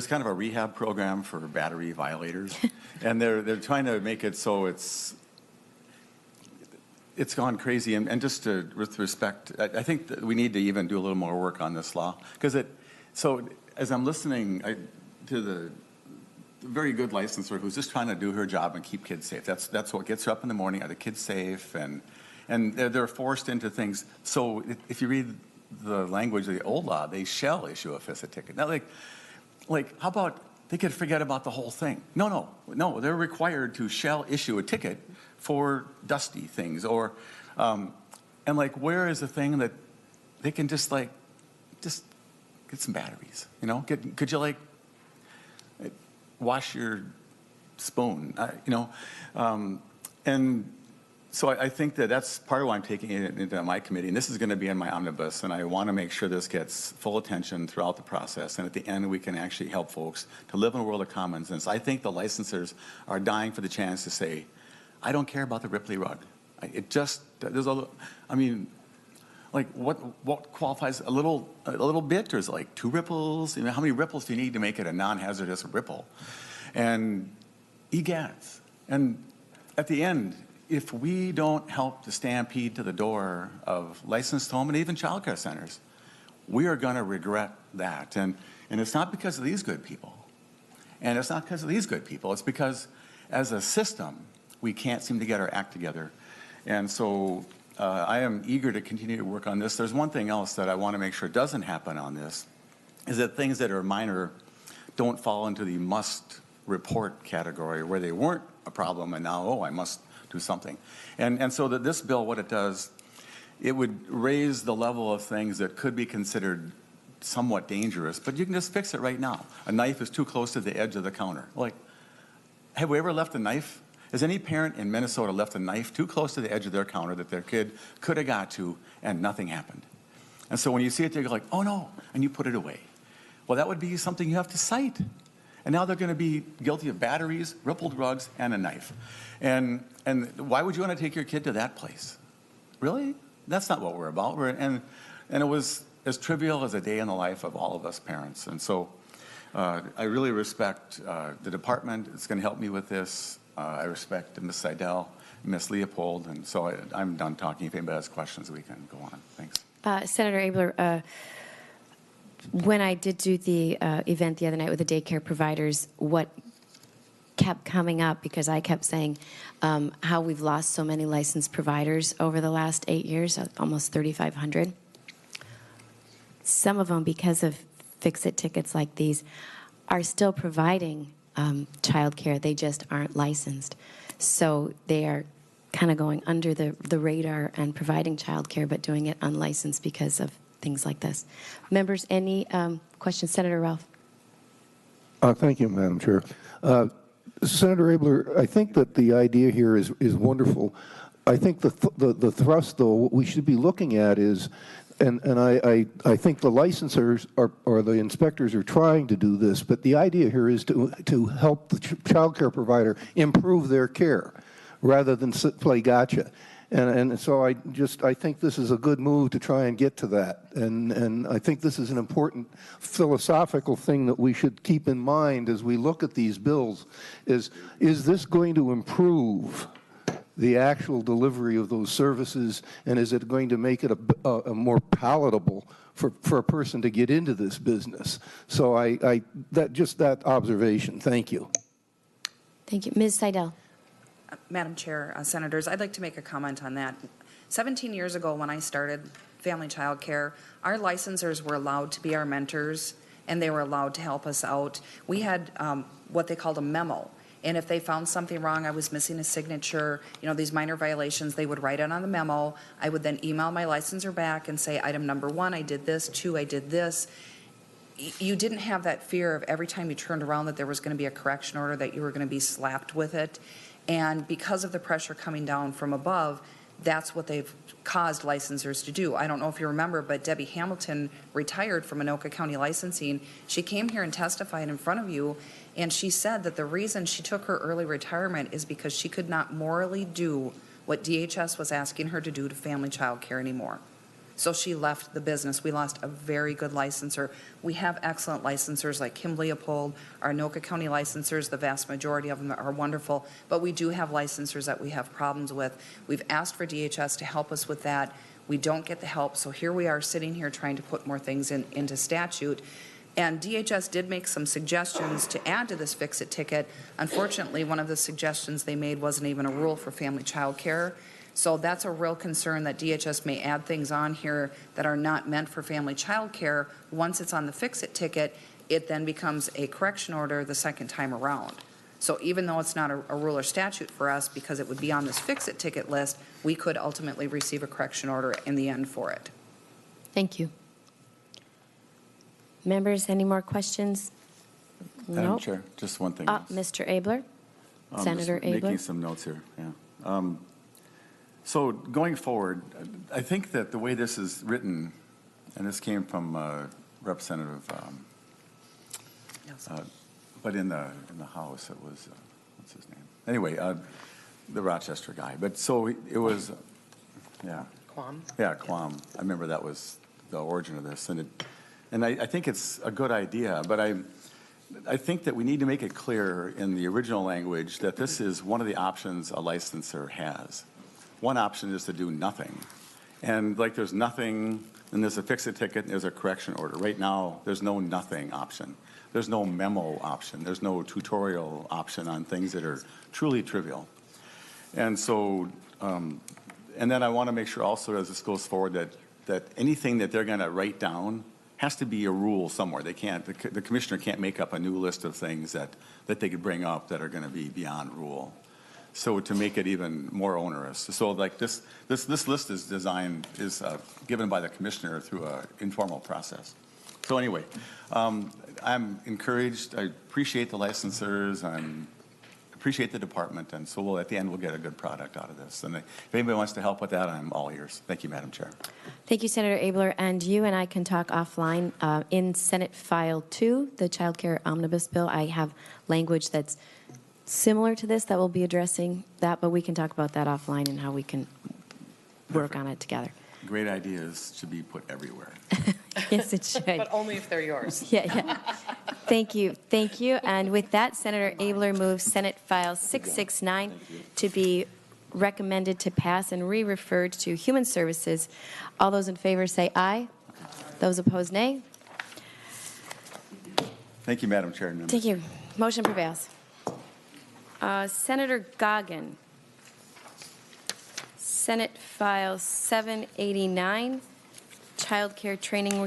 kind of a rehab program for battery violators, and they're trying to make it so it's gone crazy. And just with respect, I think that we need to even do a little more work on this law, because so as I'm listening to the very good licensor who's just trying to do her job and keep kids safe. That's what gets her up in the morning. Are the kids safe? And they're forced into things. So if you read the language of the old law, they shall issue a fix-it ticket. Now, like, how about they could forget about the whole thing? No, they're required to shall issue a ticket for dusty things or, and like, where is the thing that they can just like, just get some batteries, you know? Could you like wash your spoon, you know? And so I think that's part of why I'm taking it into my committee, and this is going to be in my omnibus, and I want to make sure this gets full attention throughout the process, and at the end we can actually help folks to live in a world of common sense. I think the licensors are dying for the chance to say, I don't care about the Ripley rug. It just, there's a, I mean, like what qualifies a little bit? There's like 2 ripples. You know, how many ripples do you need to make it a non-hazardous ripple? And egads. And at the end, if we don't help the stampede to the door of licensed home and even child care centers, we are going to regret that. And it's not because of these good people. And it's not because of these good people. It's because as a system, we can't seem to get our act together. And so I am eager to continue to work on this. There's one thing else that I want to make sure doesn't happen on this, is that things that are minor don't fall into the must report category where they weren't a problem and now, oh, I must do something. And so that this bill, what it does, it would raise the level of things that could be considered somewhat dangerous, but you can just fix it right now. A knife is too close to the edge of the counter. Like, have we ever left a knife? Has any parent in Minnesota left a knife too close to the edge of their counter that their kid could have got to and nothing happened? And so when you see it, you're like, oh no, and you put it away. Well, that would be something you have to cite. And now they're going to be guilty of batteries, rippled rugs, and a knife. And why would you want to take your kid to that place? Really? That's not what we're about. And it was as trivial as a day in the life of all of us parents. And so I really respect the department. It's going to help me with this. I respect Ms. Seidel, Ms. Leopold, and so I'm done talking. If anybody has questions, we can go on. Thanks. Senator Abler, when I did do the event the other night with the daycare providers, what kept coming up, because I kept saying how we've lost so many licensed providers over the last 8 years, almost 3,500. Some of them, because of fix-it tickets like these, are still providing child care. They just aren't licensed. So they are kind of going under the radar and providing child care, but doing it unlicensed because of things like this. Members, any questions? Senator Ralph. Thank you, Madam Chair. Senator Abler, I think that the idea here is wonderful. I think the thrust, though, what we should be looking at is, and I think the licensors or the inspectors are trying to do this, but the idea here is to help the child care provider improve their care rather than play gotcha. And so I think this is a good move to try and get to that. And I think this is an important philosophical thing that we should keep in mind as we look at these bills is this going to improve the actual delivery of those services, and is it going to make it a more palatable for a person to get into this business? So that observation. Thank you. Thank you. Ms. Seidel. Madam Chair, Senators, I'd like to make a comment on that. 17 years ago when I started family child care, our licensors were allowed to be our mentors, and they were allowed to help us out. We had what they called a memo. And if they found something wrong, I was missing a signature, these minor violations, they would write it on the memo. I would then email my licensor back and say, item number 1, I did this, 2, I did this. You didn't have that fear of every time you turned around that there was going to be a correction order, that you were going to be slapped with it. And because of the pressure coming down from above, that's what they've caused licensors to do. I don't know if you remember, but Debbie Hamilton retired from Anoka County Licensing. She came here and testified in front of you, and she said that the reason she took her early retirement is because she could not morally do what DHS was asking her to do to family child care anymore. So she left the business. We lost a very good licensor. We have excellent licensors like Kim Leopold, our Anoka County licensors. The vast majority of them are wonderful, but we do have licensors that we have problems with. We've asked for DHS to help us with that. We don't get the help, so here we are sitting here trying to put more things into statute. And DHS did make some suggestions to add to this fix-it ticket. Unfortunately, one of the suggestions they made wasn't even a rule for family child care. So that's a real concern, that DHS may add things on here that are not meant for family child care once it's on the fix-it ticket, it then becomes a correction order the second time around. So even though it's not a rule or statute for us, because it would be on this fix-it ticket list, we could ultimately receive a correction order in the end for it. Thank you. Members, any more questions? Madam Nope. Chair, just one thing. Mr. Abler? Senator Just making Abler? some notes here, yeah. So going forward, I think that the way this is written, and this came from Representative, but in the House, it was, what's his name? Anyway, the Rochester guy. But so it was, yeah. Quam? Yeah, Quam. I remember that was the origin of this. And I think it's a good idea, but I think that we need to make it clear in the original language that this is one of the options a licensor has. One option is to do nothing. And like there's nothing, and there's a fix-it ticket, and there's a correction order. Right now, there's no nothing option. There's no memo option. There's no tutorial option on things that are truly trivial. And so, and then I want to make sure also as this goes forward that anything that they're going to write down has to be a rule somewhere. They can't, the commissioner can't make up a new list of things that they could bring up that are going to be beyond rule. So to make it even more onerous. So like this list is designed, is given by the commissioner through an informal process. So anyway, I'm encouraged. I appreciate the licensors. I appreciate the department. And so at the end, we'll get a good product out of this. And if anybody wants to help with that, I'm all ears. Thank you, Madam Chair. Thank you, Senator Abler. And you and I can talk offline. In Senate File 2, the Childcare Omnibus Bill, I have language that's similar to this that will be addressing that, but we can talk about that offline and how we can work on it together. Great ideas should be put everywhere. Yes, it should. But only if they're yours. Yeah. Thank you. Thank you. And with that, Senator Abler moves Senate File 669 to be recommended to pass and re-referred to Human Services. All those in favor say aye. Those opposed, nay. Thank you, Madam Chair. Thank you. Motion prevails. Senator Goggin. Senate File 789, Childcare Training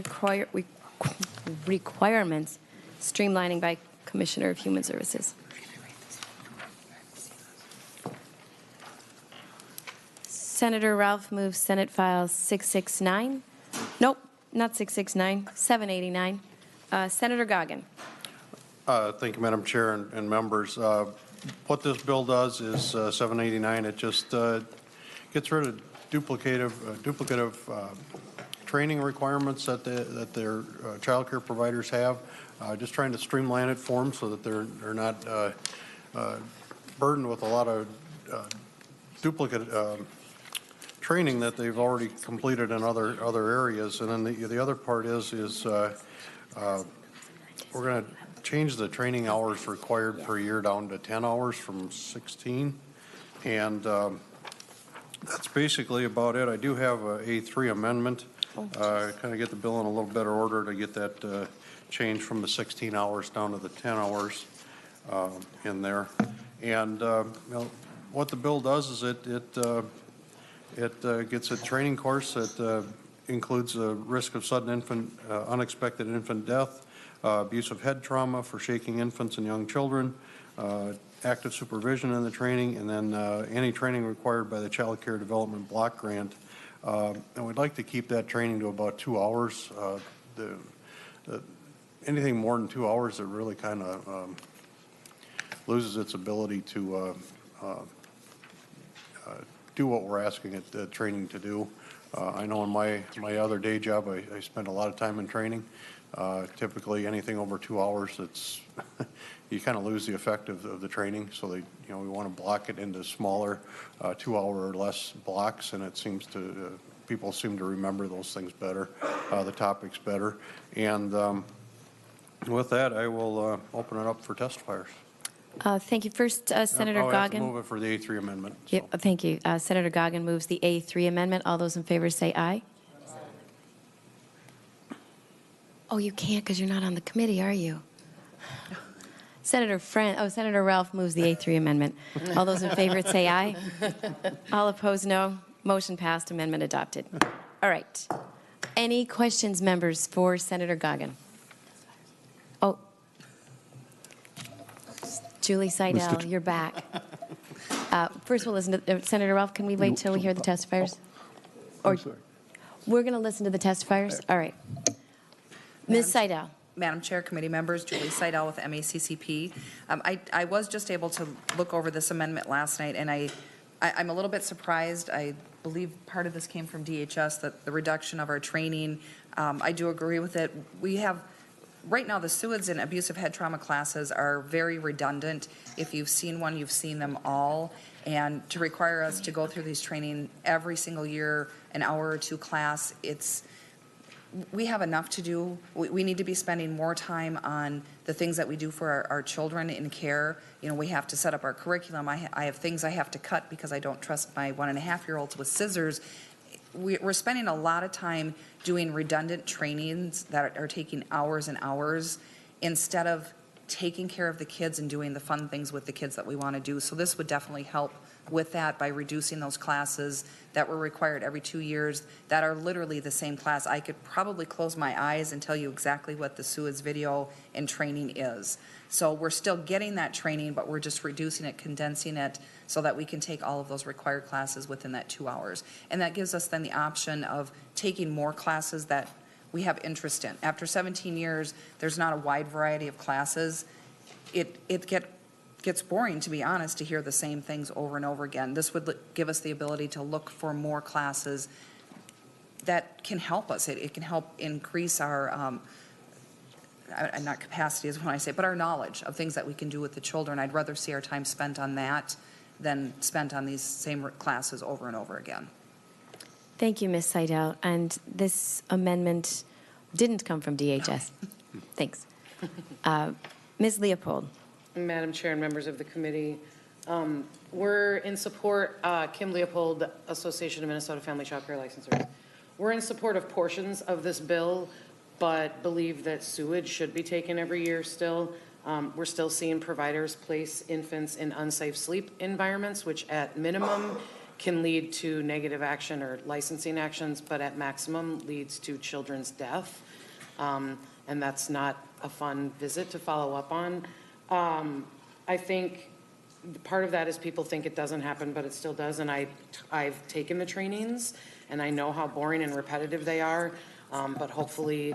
Requirements, streamlining by Commissioner of Human Services. Senator Ralph moves Senate File 669. Nope, not 669, 789. Senator Goggin. Thank you, Madam Chair and members. What this bill does is 789. It just gets rid of duplicative training requirements that their child care providers have. Just trying to streamline it for them so that they're not burdened with a lot of duplicate training that they've already completed in other areas. And then the other part is we're going to change the training hours required per year down to 10 hours from 16. And that's basically about it. I do have a A3 amendment. Kind of get the bill in a little better order to get that change from the 16 hours down to the 10 hours in there. And what the bill does is it gets a training course that includes a risk of sudden unexpected infant death, abuse of head trauma for shaking infants and young children, active supervision in the training, and then any training required by the Child Care Development Block Grant. And we'd like to keep that training to about 2 hours. Anything more than 2 hours, it really kind of loses its ability to do what we're asking it the training to do. I know in my other day job, I spend a lot of time in training. Typically, anything over 2 hours, it's you kind of lose the effect of the training. So we want to block it into smaller 2 hour or less blocks, and it seems to people seem to remember those things better, the topics better. And with that, I will open it up for testifiers. Thank you. First, Senator I'll have to Goggin. move it for the A3 amendment. Yep, thank you. Senator Goggin moves the A3 amendment. All those in favor say aye. Oh, you can't because you're not on the committee, are you? Senator Ralph moves the A3 amendment. All those in favor say aye. All opposed, no. Motion passed. Amendment adopted. All right. Any questions, members, for Senator Goggin? Oh, Julie Seidel, you're back. First, we'll listen to Senator Ralph. Can we wait till we hear the testifiers? Or we're going to listen to the testifiers? All right. Ms. Seidel. Madam Chair, committee members, Julie Seidel with MACCP. I was just able to look over this amendment last night, and I'm a little bit surprised. I believe part of this came from DHS, that the reduction of our training. I do agree with it. We have, right now, the SUIDs and abusive head trauma classes are very redundant. If you've seen one, you've seen them all. And to require us to go through these training every single year, an hour or two class, we have enough to do. We need to be spending more time on the things that we do for our children in care. You know, we have to set up our curriculum. I have things I have to cut because I don't trust my 1.5-year-olds with scissors. We're spending a lot of time doing redundant trainings that are taking hours and hours instead of taking care of the kids and doing the fun things with the kids that we want to do. So this would definitely help with that by reducing those classes that were required every 2 years that are literally the same class. I could probably close my eyes and tell you exactly what the SUIDS video and training is. So we're still getting that training, but we're just reducing it, condensing it so that we can take all of those required classes within that 2 hours. And that gives us then the option of taking more classes that we have interest in. After 17 years, there's not a wide variety of classes. It gets boring, to be honest, to hear the same things over and over again. This would give us the ability to look for more classes that can help us. It can help increase our, not capacity is what I say, but our knowledge of things that we can do with the children. I'd rather see our time spent on that than spent on these same classes over and over again. Thank you, Ms. Seidel. And this amendment didn't come from DHS. Thanks. Ms. Leopold. Madam Chair and members of the committee, we're in support, Kim Leopold, Association of Minnesota Family Childcare Licensors. We're in support of portions of this bill, but believe that sewage should be taken every year still. We're still seeing providers place infants in unsafe sleep environments, which at minimum can lead to negative action or licensing actions, but at maximum leads to children's death. And that's not a fun visit to follow up on. I think part of that is people think it doesn't happen, but it still does. And I've taken the trainings, and I know how boring and repetitive they are. But hopefully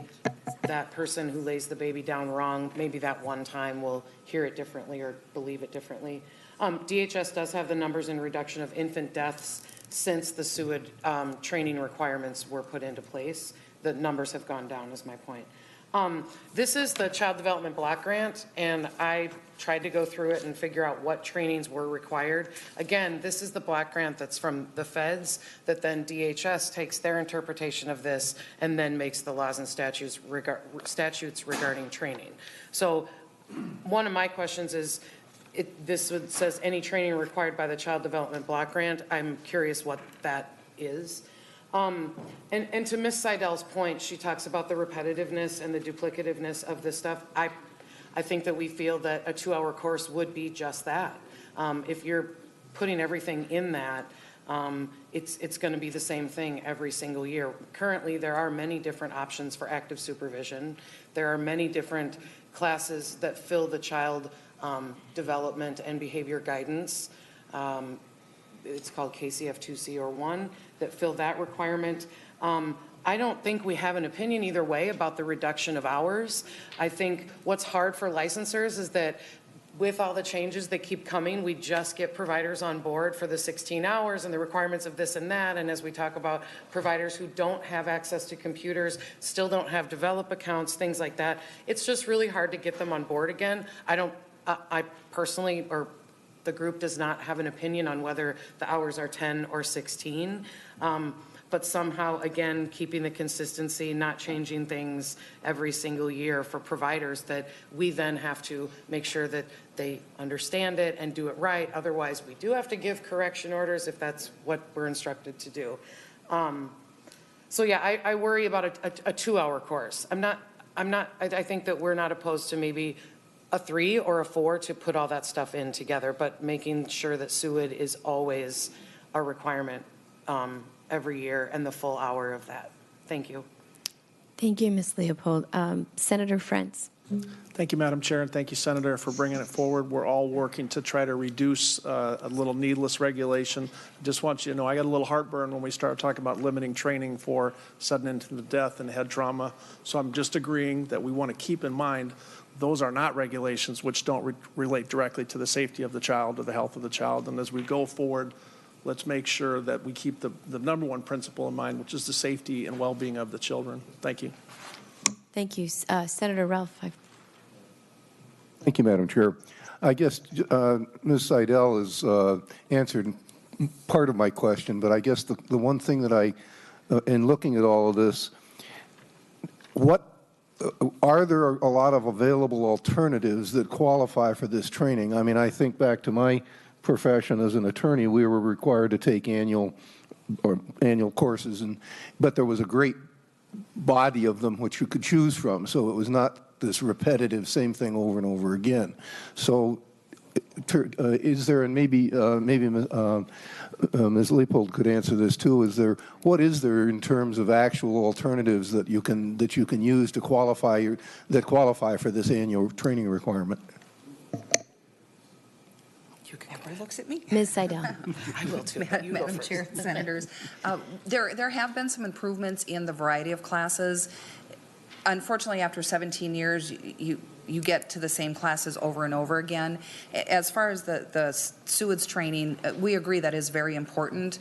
that person who lays the baby down wrong, maybe that one time will hear it differently or believe it differently. DHS does have the numbers in reduction of infant deaths since the SUID training requirements were put into place. The numbers have gone down, is my point. This is the Child Development Block Grant, and I tried to go through it and figure out what trainings were required. Again, this is the block grant that's from the feds that then DHS takes their interpretation of this and then makes the laws and statutes regarding training. So one of my questions is, says any training required by the Child Development Block Grant. I'm curious what that is. And to Ms. Seidel's point, she talks about the repetitiveness and the duplicativeness of this stuff. I think that we feel that a 2-hour course would be just that. If you're putting everything in that, it's going to be the same thing every single year. Currently, there are many different options for active supervision. There are many different classes that fill the child development and behavior guidance. It's called KCF 2C or 1 that fill that requirement. I don't think we have an opinion either way about the reduction of hours. I think what's hard for licensors is that with all the changes that keep coming, we just get providers on board for the 16 hours and the requirements of this and that. And as we talk about providers who don't have access to computers, still don't have develop accounts, things like that, it's just really hard to get them on board again. I personally, or the group does not have an opinion on whether the hours are 10 or 16. But somehow, again, keeping the consistency, not changing things every single year for providers that we then have to make sure that they understand it and do it right. Otherwise, we do have to give correction orders if that's what we're instructed to do. So yeah, I worry about a 2-hour course. I think that we're not opposed to maybe a 3 or a 4 to put all that stuff in together, but making sure that SUID is always a requirement every year and the full hour of that. Thank you. Thank you, Ms. Leopold. Senator Frentz. Thank you, Madam Chair, and thank you, Senator, for bringing it forward. We're all working to try to reduce a little needless regulation. Just want you to know, I got a little heartburn when we started talking about limiting training for sudden infant death and head trauma. So I'm just agreeing that we want to keep in mind those are not regulations which don't relate directly to the safety of the child or the health of the child. And as we go forward, let's make sure that we keep the number one principle in mind, which is the safety and well-being of the children. Thank you. Thank you. Senator Ralph. Thank you, Madam Chair. I guess Ms. Seidel has answered part of my question, but I guess the one thing that in looking at all of this, are there a lot of available alternatives that qualify for this training? I mean, I think back to my profession as an attorney, we were required to take annual courses, but there was a great body of them which you could choose from, so it was not this repetitive same thing over and over again. So is there, and maybe Ms. Leopold could answer this too, what is there in terms of actual alternatives that you can use to qualify for this annual training requirement? Everybody looks at me. Ms. Seidel. I will too. Madam Chair, Senators, there have been some improvements in the variety of classes. Unfortunately, after 17 years, you get to the same classes over and over again. As far as the SUIDS training, we agree that is very important.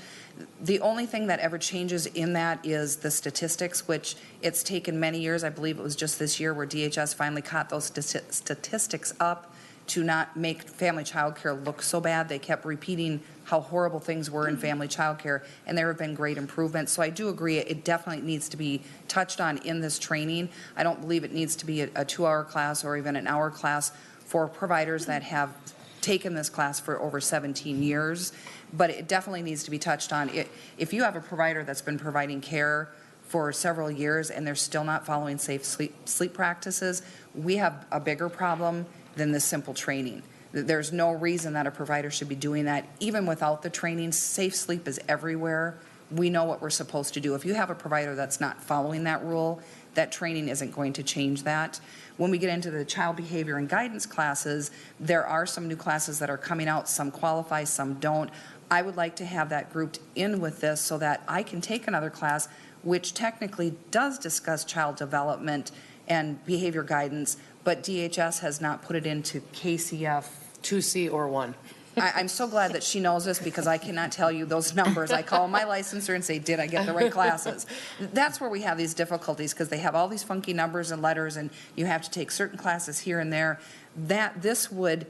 The only thing that ever changes in that is the statistics, which it's taken many years. I believe it was just this year where DHS finally caught those statistics up to not make family child care look so bad. They kept repeating how horrible things were in family child care, and there have been great improvements. So I do agree it definitely needs to be touched on in this training. I don't believe it needs to be a 2-hour class or even an hour class for providers that have taken this class for over 17 years, but it definitely needs to be touched on. If you have a provider that's been providing care for several years and they're still not following safe sleep practices, we have a bigger problem than this simple training. There's no reason that a provider should be doing that. Even without the training, safe sleep is everywhere. We know what we're supposed to do. If you have a provider that's not following that rule, that training isn't going to change that. When we get into the child behavior and guidance classes, there are some new classes that are coming out. Some qualify, some don't. I would like to have that grouped in with this so that I can take another class which technically does discuss child development and behavior guidance, but DHS has not put it into KCF 2C or 1. I'm so glad that she knows this because I cannot tell you those numbers. I call my licensor and say, did I get the right classes? That's where we have these difficulties because they have all these funky numbers and letters and you have to take certain classes here and there. This would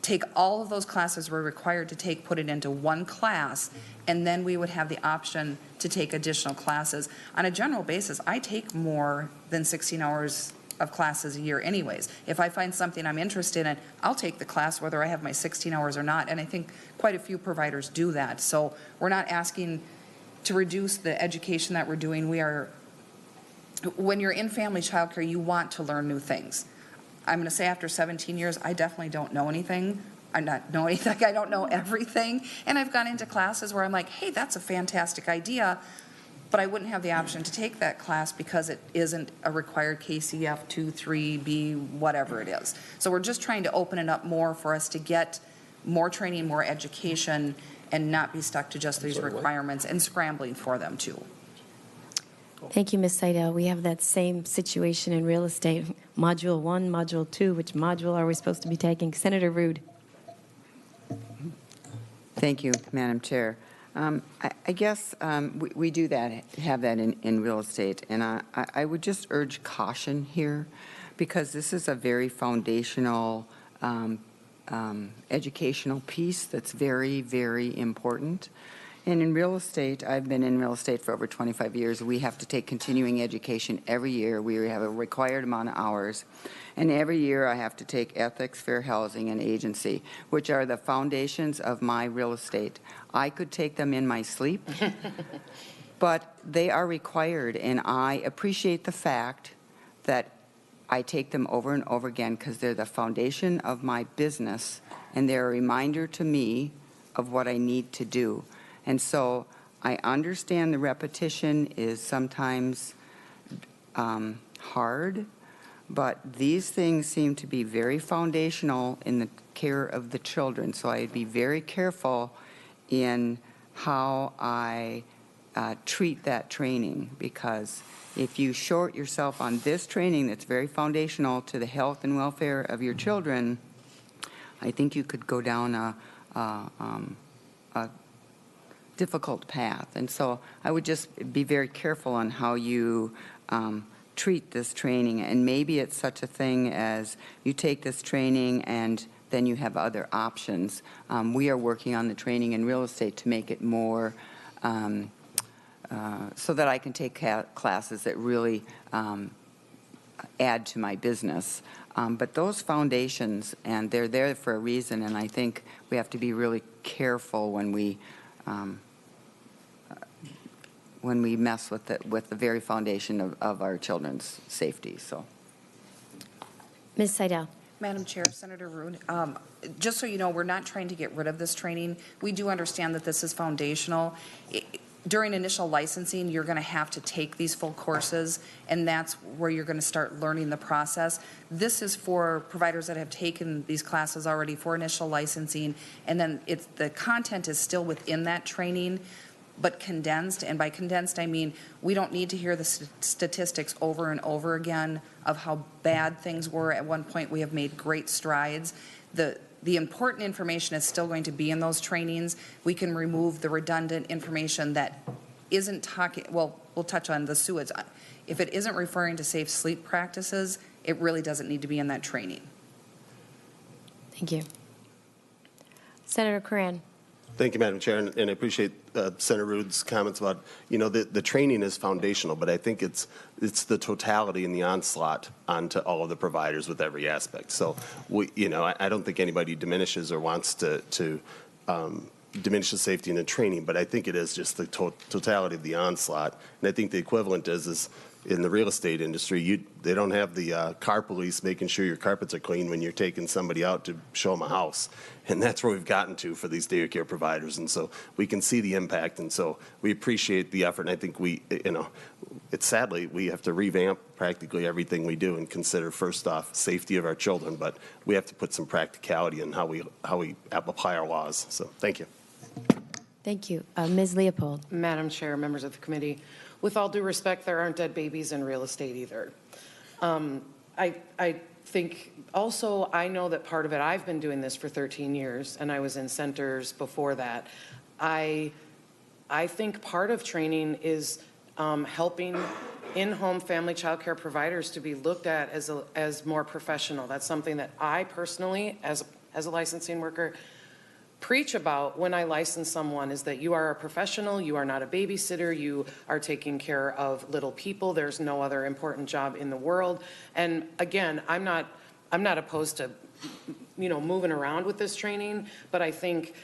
take all of those classes we're required to take, put it into one class, and then we would have the option to take additional classes. On a general basis, I take more than 16 hours of classes a year anyways. If I find something I'm interested in, I'll take the class whether I have my 16 hours or not, and I think quite a few providers do that. So we're not asking to reduce the education that we're doing. When you're in family child care, you want to learn new things. I'm going to say after 17 years, I definitely don't know anything. I don't know everything. And I've gone into classes where I'm like, hey, that's a fantastic idea, but I wouldn't have the option to take that class because it isn't a required KCF 2, 3B, whatever it is. So we're just trying to open it up more for us to get more training, more education, and not be stuck to just these requirements and scrambling for them too. Thank you, Ms. Seidel. We have that same situation in real estate. Module 1, Module 2, which module are we supposed to be taking? Senator Rude. Thank you, Madam Chair. I guess we do have that in real estate, and I would just urge caution here because this is a very foundational educational piece that's very, very important. And in real estate, I've been in real estate for over 25 years. We have to take continuing education every year. We have a required amount of hours. And every year I have to take ethics, fair housing, and agency, which are the foundations of my real estate. I could take them in my sleep, but they are required. And I appreciate the fact that I take them over and over again because they're the foundation of my business, and they're a reminder to me of what I need to do. And so I understand the repetition is sometimes hard, but these things seem to be very foundational in the care of the children. So I'd be very careful in how I treat that training, because if you short yourself on this training that's very foundational to the health and welfare of your children, I think you could go down a difficult path. And so I would just be very careful on how you treat this training. And maybe it's such a thing as you take this training and then you have other options. We are working on the training in real estate to make it more so that I can take classes that really add to my business. But those foundations, and they're there for a reason, and I think we have to be really careful when we mess with the very foundation of our children's safety. So, Ms. Seidel. Madam Chair, Senator Rood, just so you know, we're not trying to get rid of this training. We do understand that this is foundational. During initial licensing, you're going to have to take these full courses, and that's where you're going to start learning the process. This is for providers that have taken these classes already for initial licensing, and then the content is still within that training, but condensed. And by condensed, I mean we don't need to hear the statistics over and over again of how bad things were. At one point, we have made great strides. The important information is still going to be in those trainings. We can remove the redundant information that isn't talking, well, we'll touch on the sewage. If it isn't referring to safe sleep practices, it really doesn't need to be in that training. Thank you. Senator Curran. Thank you, Madam Chair, and I appreciate Senator Rood's comments about, the training is foundational, but I think it's the totality and the onslaught onto all of the providers with every aspect. So, I don't think anybody diminishes or wants to diminish the safety in the training, but I think it is just the totality of the onslaught. And I think the equivalent is in the real estate industry, they don't have the car police making sure your carpets are clean when you're taking somebody out to show them a house. And that's where we've gotten to for these daycare providers. And so we can see the impact. And so we appreciate the effort. And I think it's sadly, we have to revamp practically everything we do and consider, first off, safety of our children. But we have to put some practicality in how we apply our laws. So thank you. Thank you. Ms. Leopold. Madam Chair, members of the committee, with all due respect, there aren't dead babies in real estate either. I think also, I know that part of it, I've been doing this for 13 years, and I was in centers before that. I think part of training is helping in-home family child care providers to be looked at as more professional. That's something that I personally, as a licensing worker, preach about when I license someone, is that you are a professional, you are not a babysitter, you are taking care of little people. There's no other important job in the world. And again, I'm not opposed to, moving around with this training, but I think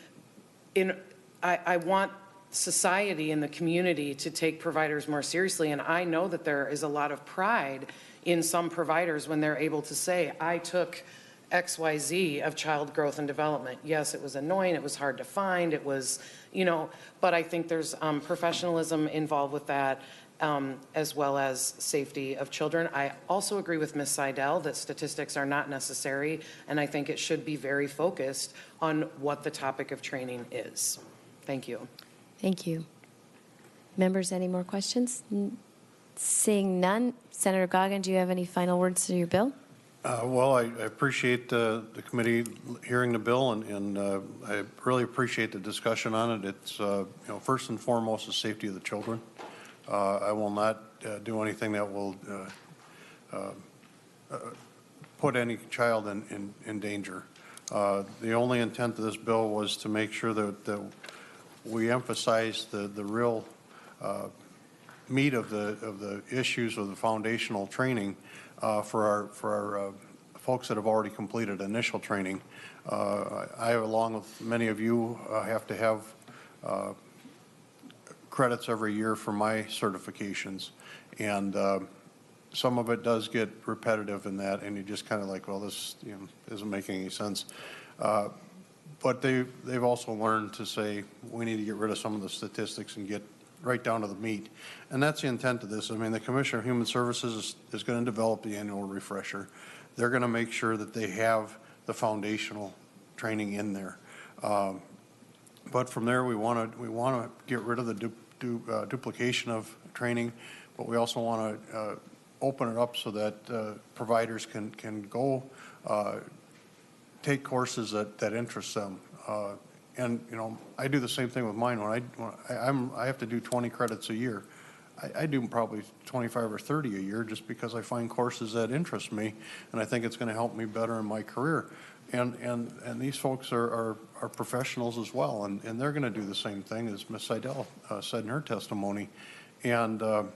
I want society and the community to take providers more seriously. And I know that there is a lot of pride in some providers when they're able to say, I took XYZ of child growth and development. Yes, it was annoying, it was hard to find, it was, but I think there's professionalism involved with that, as well as safety of children. I also agree with Ms. Seidel that statistics are not necessary, and I think it should be very focused on what the topic of training is. Thank you. Thank you. Members, any more questions? Seeing none, Senator Goggin, do you have any final words to your bill? Well, I appreciate the committee hearing the bill, and I really appreciate the discussion on it. It's, first and foremost, the safety of the children. I will not do anything that will put any child in danger. The only intent of this bill was to make sure that we emphasize the real meat of the issues of the foundational training for our folks that have already completed initial training. I, along with many of you, have to have credits every year for my certifications, and some of it does get repetitive in that, and you just kind of like, well, this isn't making any sense. But they've also learned to say we need to get rid of some of the statistics and get right down to the meat. And that's the intent of this. I mean, the Commissioner of Human Services is going to develop the annual refresher. They're going to make sure that they have the foundational training in there. But from there, we want to get rid of the duplication of training, but we also want to open it up so that providers can go take courses that interest them. And you know, I do the same thing with mine. I have to do 20 credits a year. I do probably 25 or 30 a year just because I find courses that interest me, and I think it's going to help me better in my career. And these folks are professionals as well, and they're going to do the same thing as Ms. Seidel said in her testimony. And you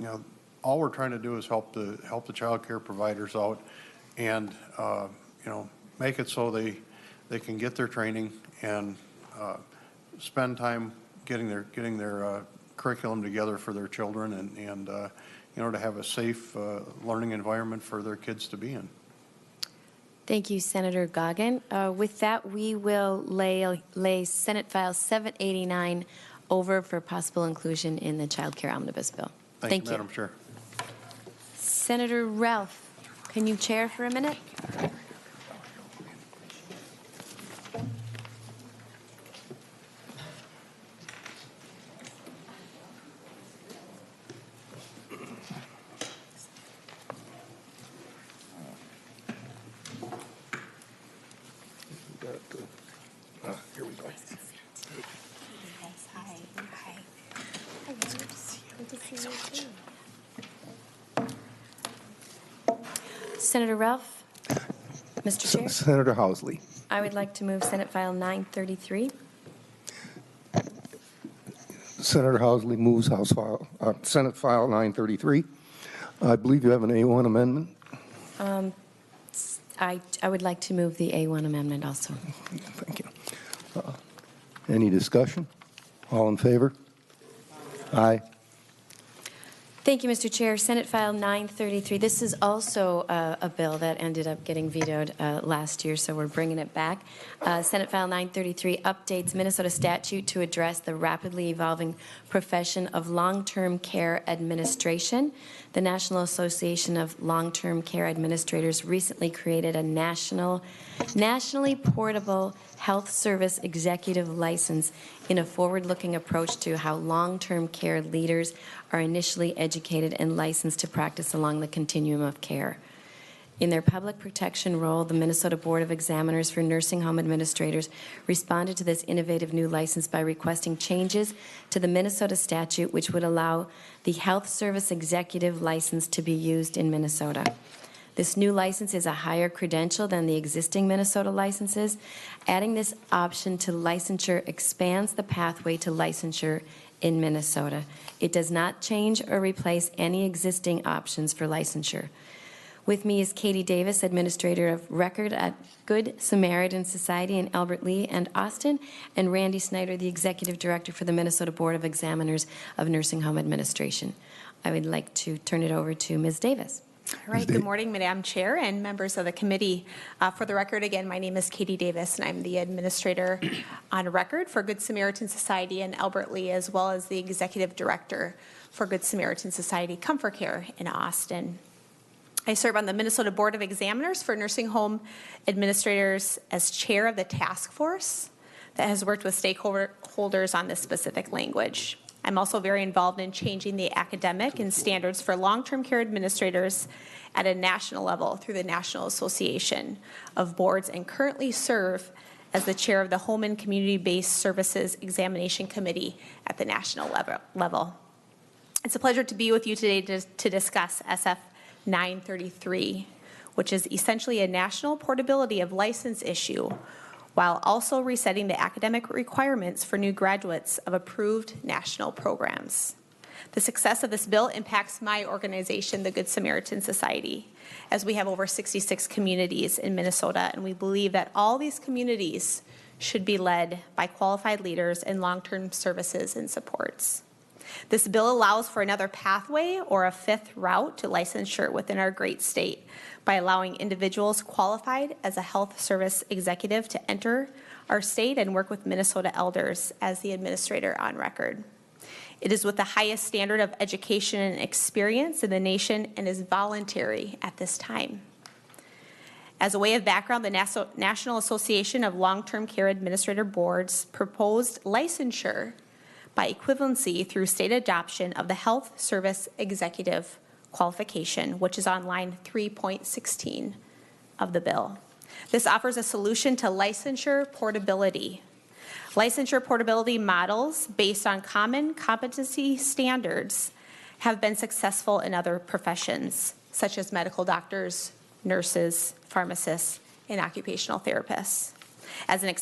know, all we're trying to do is help the child care providers out, and you know, make it so they can get their training and spend time getting their curriculum together for their children, and in order to have a safe learning environment for their kids to be in. Thank you, Senator Goggin. With that, we will lay Senate File 789 over for possible inclusion in the Child Care Omnibus Bill. Thank you, Madam Chair. Senator Ralph, can you chair for a minute? Here we go. Hi. Good to see you too. Senator Ralph? Mr. Chair? Senator Housley. I would like to move Senate File 933. Senator Housley moves Senate File 933. I believe you have an A1 amendment. I would like to move the A1 amendment also. Thank you. Any discussion? All in favor? Aye. Thank you, Mr. Chair. Senate File 933. This is also a bill that ended up getting vetoed last year, so we're bringing it back. Senate File 933 updates Minnesota statute to address the rapidly evolving profession of long-term care administration. The National Association of Long-Term Care Administrators recently created a nationally portable health service executive license in a forward-looking approach to how long-term care leaders are initially educated and licensed to practice along the continuum of care. In their public protection role, the Minnesota Board of Examiners for Nursing Home Administrators responded to this innovative new license by requesting changes to the Minnesota statute which would allow the health service executive license to be used in Minnesota. This new license is a higher credential than the existing Minnesota licenses. Adding this option to licensure expands the pathway to licensure in Minnesota. It does not change or replace any existing options for licensure. With me is Katie Davis, Administrator of Record at Good Samaritan Society in Albert Lea and Austin, and Randy Snyder, the Executive Director for the Minnesota Board of Examiners of Nursing Home Administration. I would like to turn it over to Ms. Davis. All right. Good morning, Madam Chair and members of the committee. For the record, again, my name is Katie Davis, and I'm the Administrator on Record for Good Samaritan Society in Albert Lea, as well as the Executive Director for Good Samaritan Society Comfort Care in Austin. I serve on the Minnesota Board of Examiners for Nursing Home Administrators as chair of the task force that has worked with stakeholders on this specific language. I'm also very involved in changing the academic and standards for long-term care administrators at a national level through the National Association of Boards, and currently serve as the chair of the Home and Community-Based Services Examination Committee at the national level. It's a pleasure to be with you today to discuss SF 933, which is essentially a national portability of license issue, while also resetting the academic requirements for new graduates of approved national programs. The success of this bill impacts my organization, the Good Samaritan Society, as we have over 66 communities in Minnesota, and we believe that all these communities should be led by qualified leaders in long-term services and supports. This bill allows for another pathway or a fifth route to licensure within our great state by allowing individuals qualified as a health service executive to enter our state and work with Minnesota elders as the administrator on record. It is with the highest standard of education and experience in the nation and is voluntary at this time. As a way of background, the National Association of Long-Term Care Administrator Boards proposed licensure by equivalency through state adoption of the Health Service Executive qualification, which is on line 3.16 of the bill. This offers a solution to licensure portability. Licensure portability models based on common competency standards have been successful in other professions, such as medical doctors, nurses, pharmacists, and occupational therapists, as an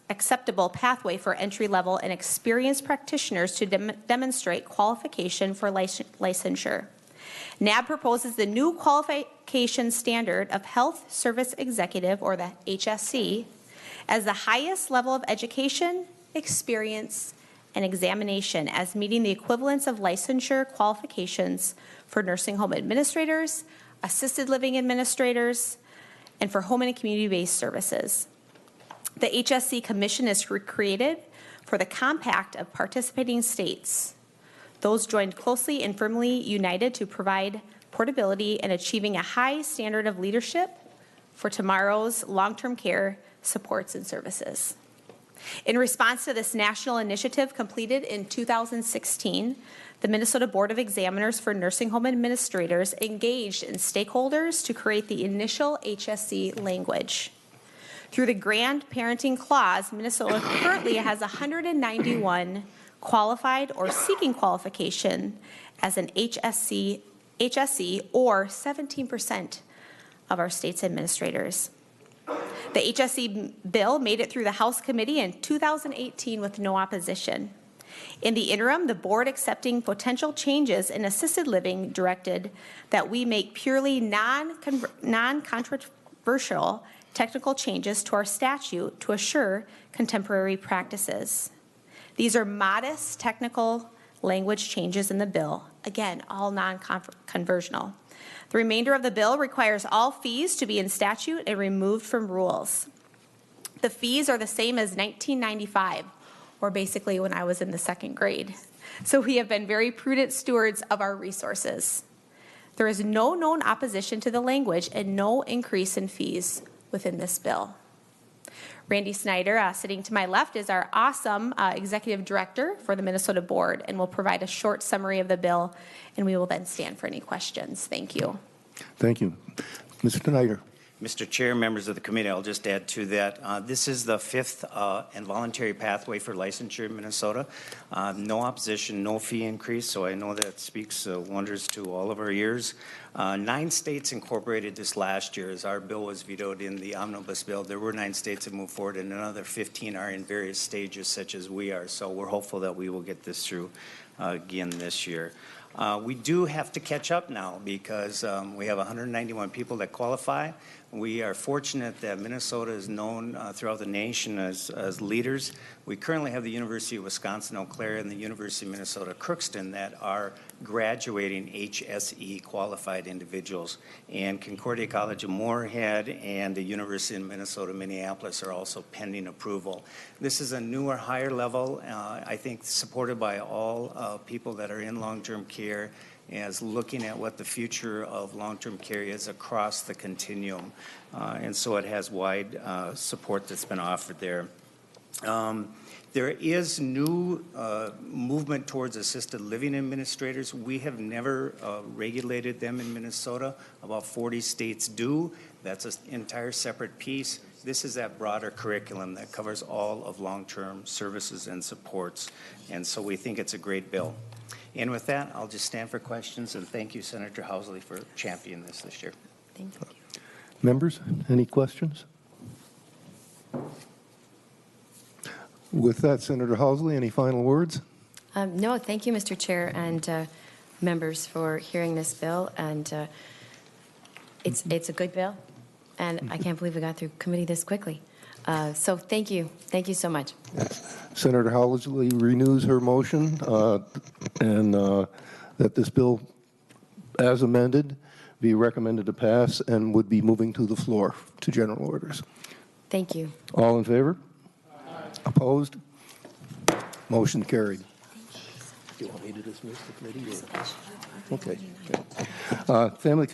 acceptable pathway for entry-level and experienced practitioners to demonstrate qualification for licensure. NAB proposes the new qualification standard of Health Service Executive, or the HSC, as the highest level of education, experience, and examination as meeting the equivalence of licensure qualifications for nursing home administrators, assisted living administrators, and for home and community-based services. The HSC Commission is created for the compact of participating states. Those joined closely and firmly united to provide portability and achieving a high standard of leadership for tomorrow's long-term care supports and services. In response to this national initiative completed in 2016, the Minnesota Board of Examiners for Nursing Home Administrators engaged in stakeholders to create the initial HSC language. Through the Grand Parenting Clause, Minnesota currently has 191 qualified or seeking qualification as an HSC, or 17% of our state's administrators. The HSC bill made it through the House Committee in 2018 with no opposition. In the interim, the board, accepting potential changes in assisted living, directed that we make purely non-controversial technical changes to our statute to assure contemporary practices. These are modest technical language changes in the bill, again, all non-conversional. The remainder of the bill requires all fees to be in statute and removed from rules. The fees are the same as 1995, or basically when I was in the second grade. So we have been very prudent stewards of our resources. There is no known opposition to the language and no increase in fees within this bill. Randy Snyder, sitting to my left, is our awesome executive director for the Minnesota Board and will provide a short summary of the bill, and we will then stand for any questions. Thank you. Thank you. Mr. Snyder. Mr. Chair, members of the committee, I'll just add to that. This is the fifth and voluntary pathway for licensure in Minnesota. No opposition, no fee increase, so I know that speaks wonders to all of our ears. 9 states incorporated this last year as our bill was vetoed in the omnibus bill. There were 9 states that moved forward, and another 15 are in various stages, such as we are. So we're hopeful that we will get this through again this year. We do have to catch up now because we have 191 people that qualify. We are fortunate that Minnesota is known throughout the nation as leaders. We currently have the University of Wisconsin-Eau Claire and the University of Minnesota Crookston that are graduating HSE qualified individuals. And Concordia College of Moorhead and the University of Minnesota Minneapolis are also pending approval. This is a newer, higher level, I think supported by all people that are in long-term care, as looking at what the future of long-term care is across the continuum. And so it has wide support that's been offered there. There is new movement towards assisted living administrators. We have never regulated them in Minnesota. About 40 states do. That's an entire separate piece. This is that broader curriculum that covers all of long-term services and supports. And so we think it's a great bill. And with that, I'll just stand for questions, and thank you, Senator Housley, for championing this year. Thank you. Members, any questions? With that, Senator Housley, any final words? No, thank you, Mr. Chair, and members for hearing this bill. And it's a good bill, and I can't believe we got through committee this quickly. So thank you so much. Senator Housley renews her motion and that this bill, as amended, be recommended to pass and would be moving to the floor to general orders. Thank you. All in favor? Aye. Opposed? Motion carried. Do you want me to dismiss the committee? Okay. Family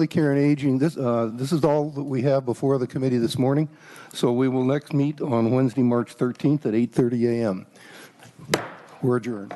Care and Aging, this is all that we have before the committee this morning. So we will next meet on Wednesday, March 13th at 8:30 a.m. We're adjourned.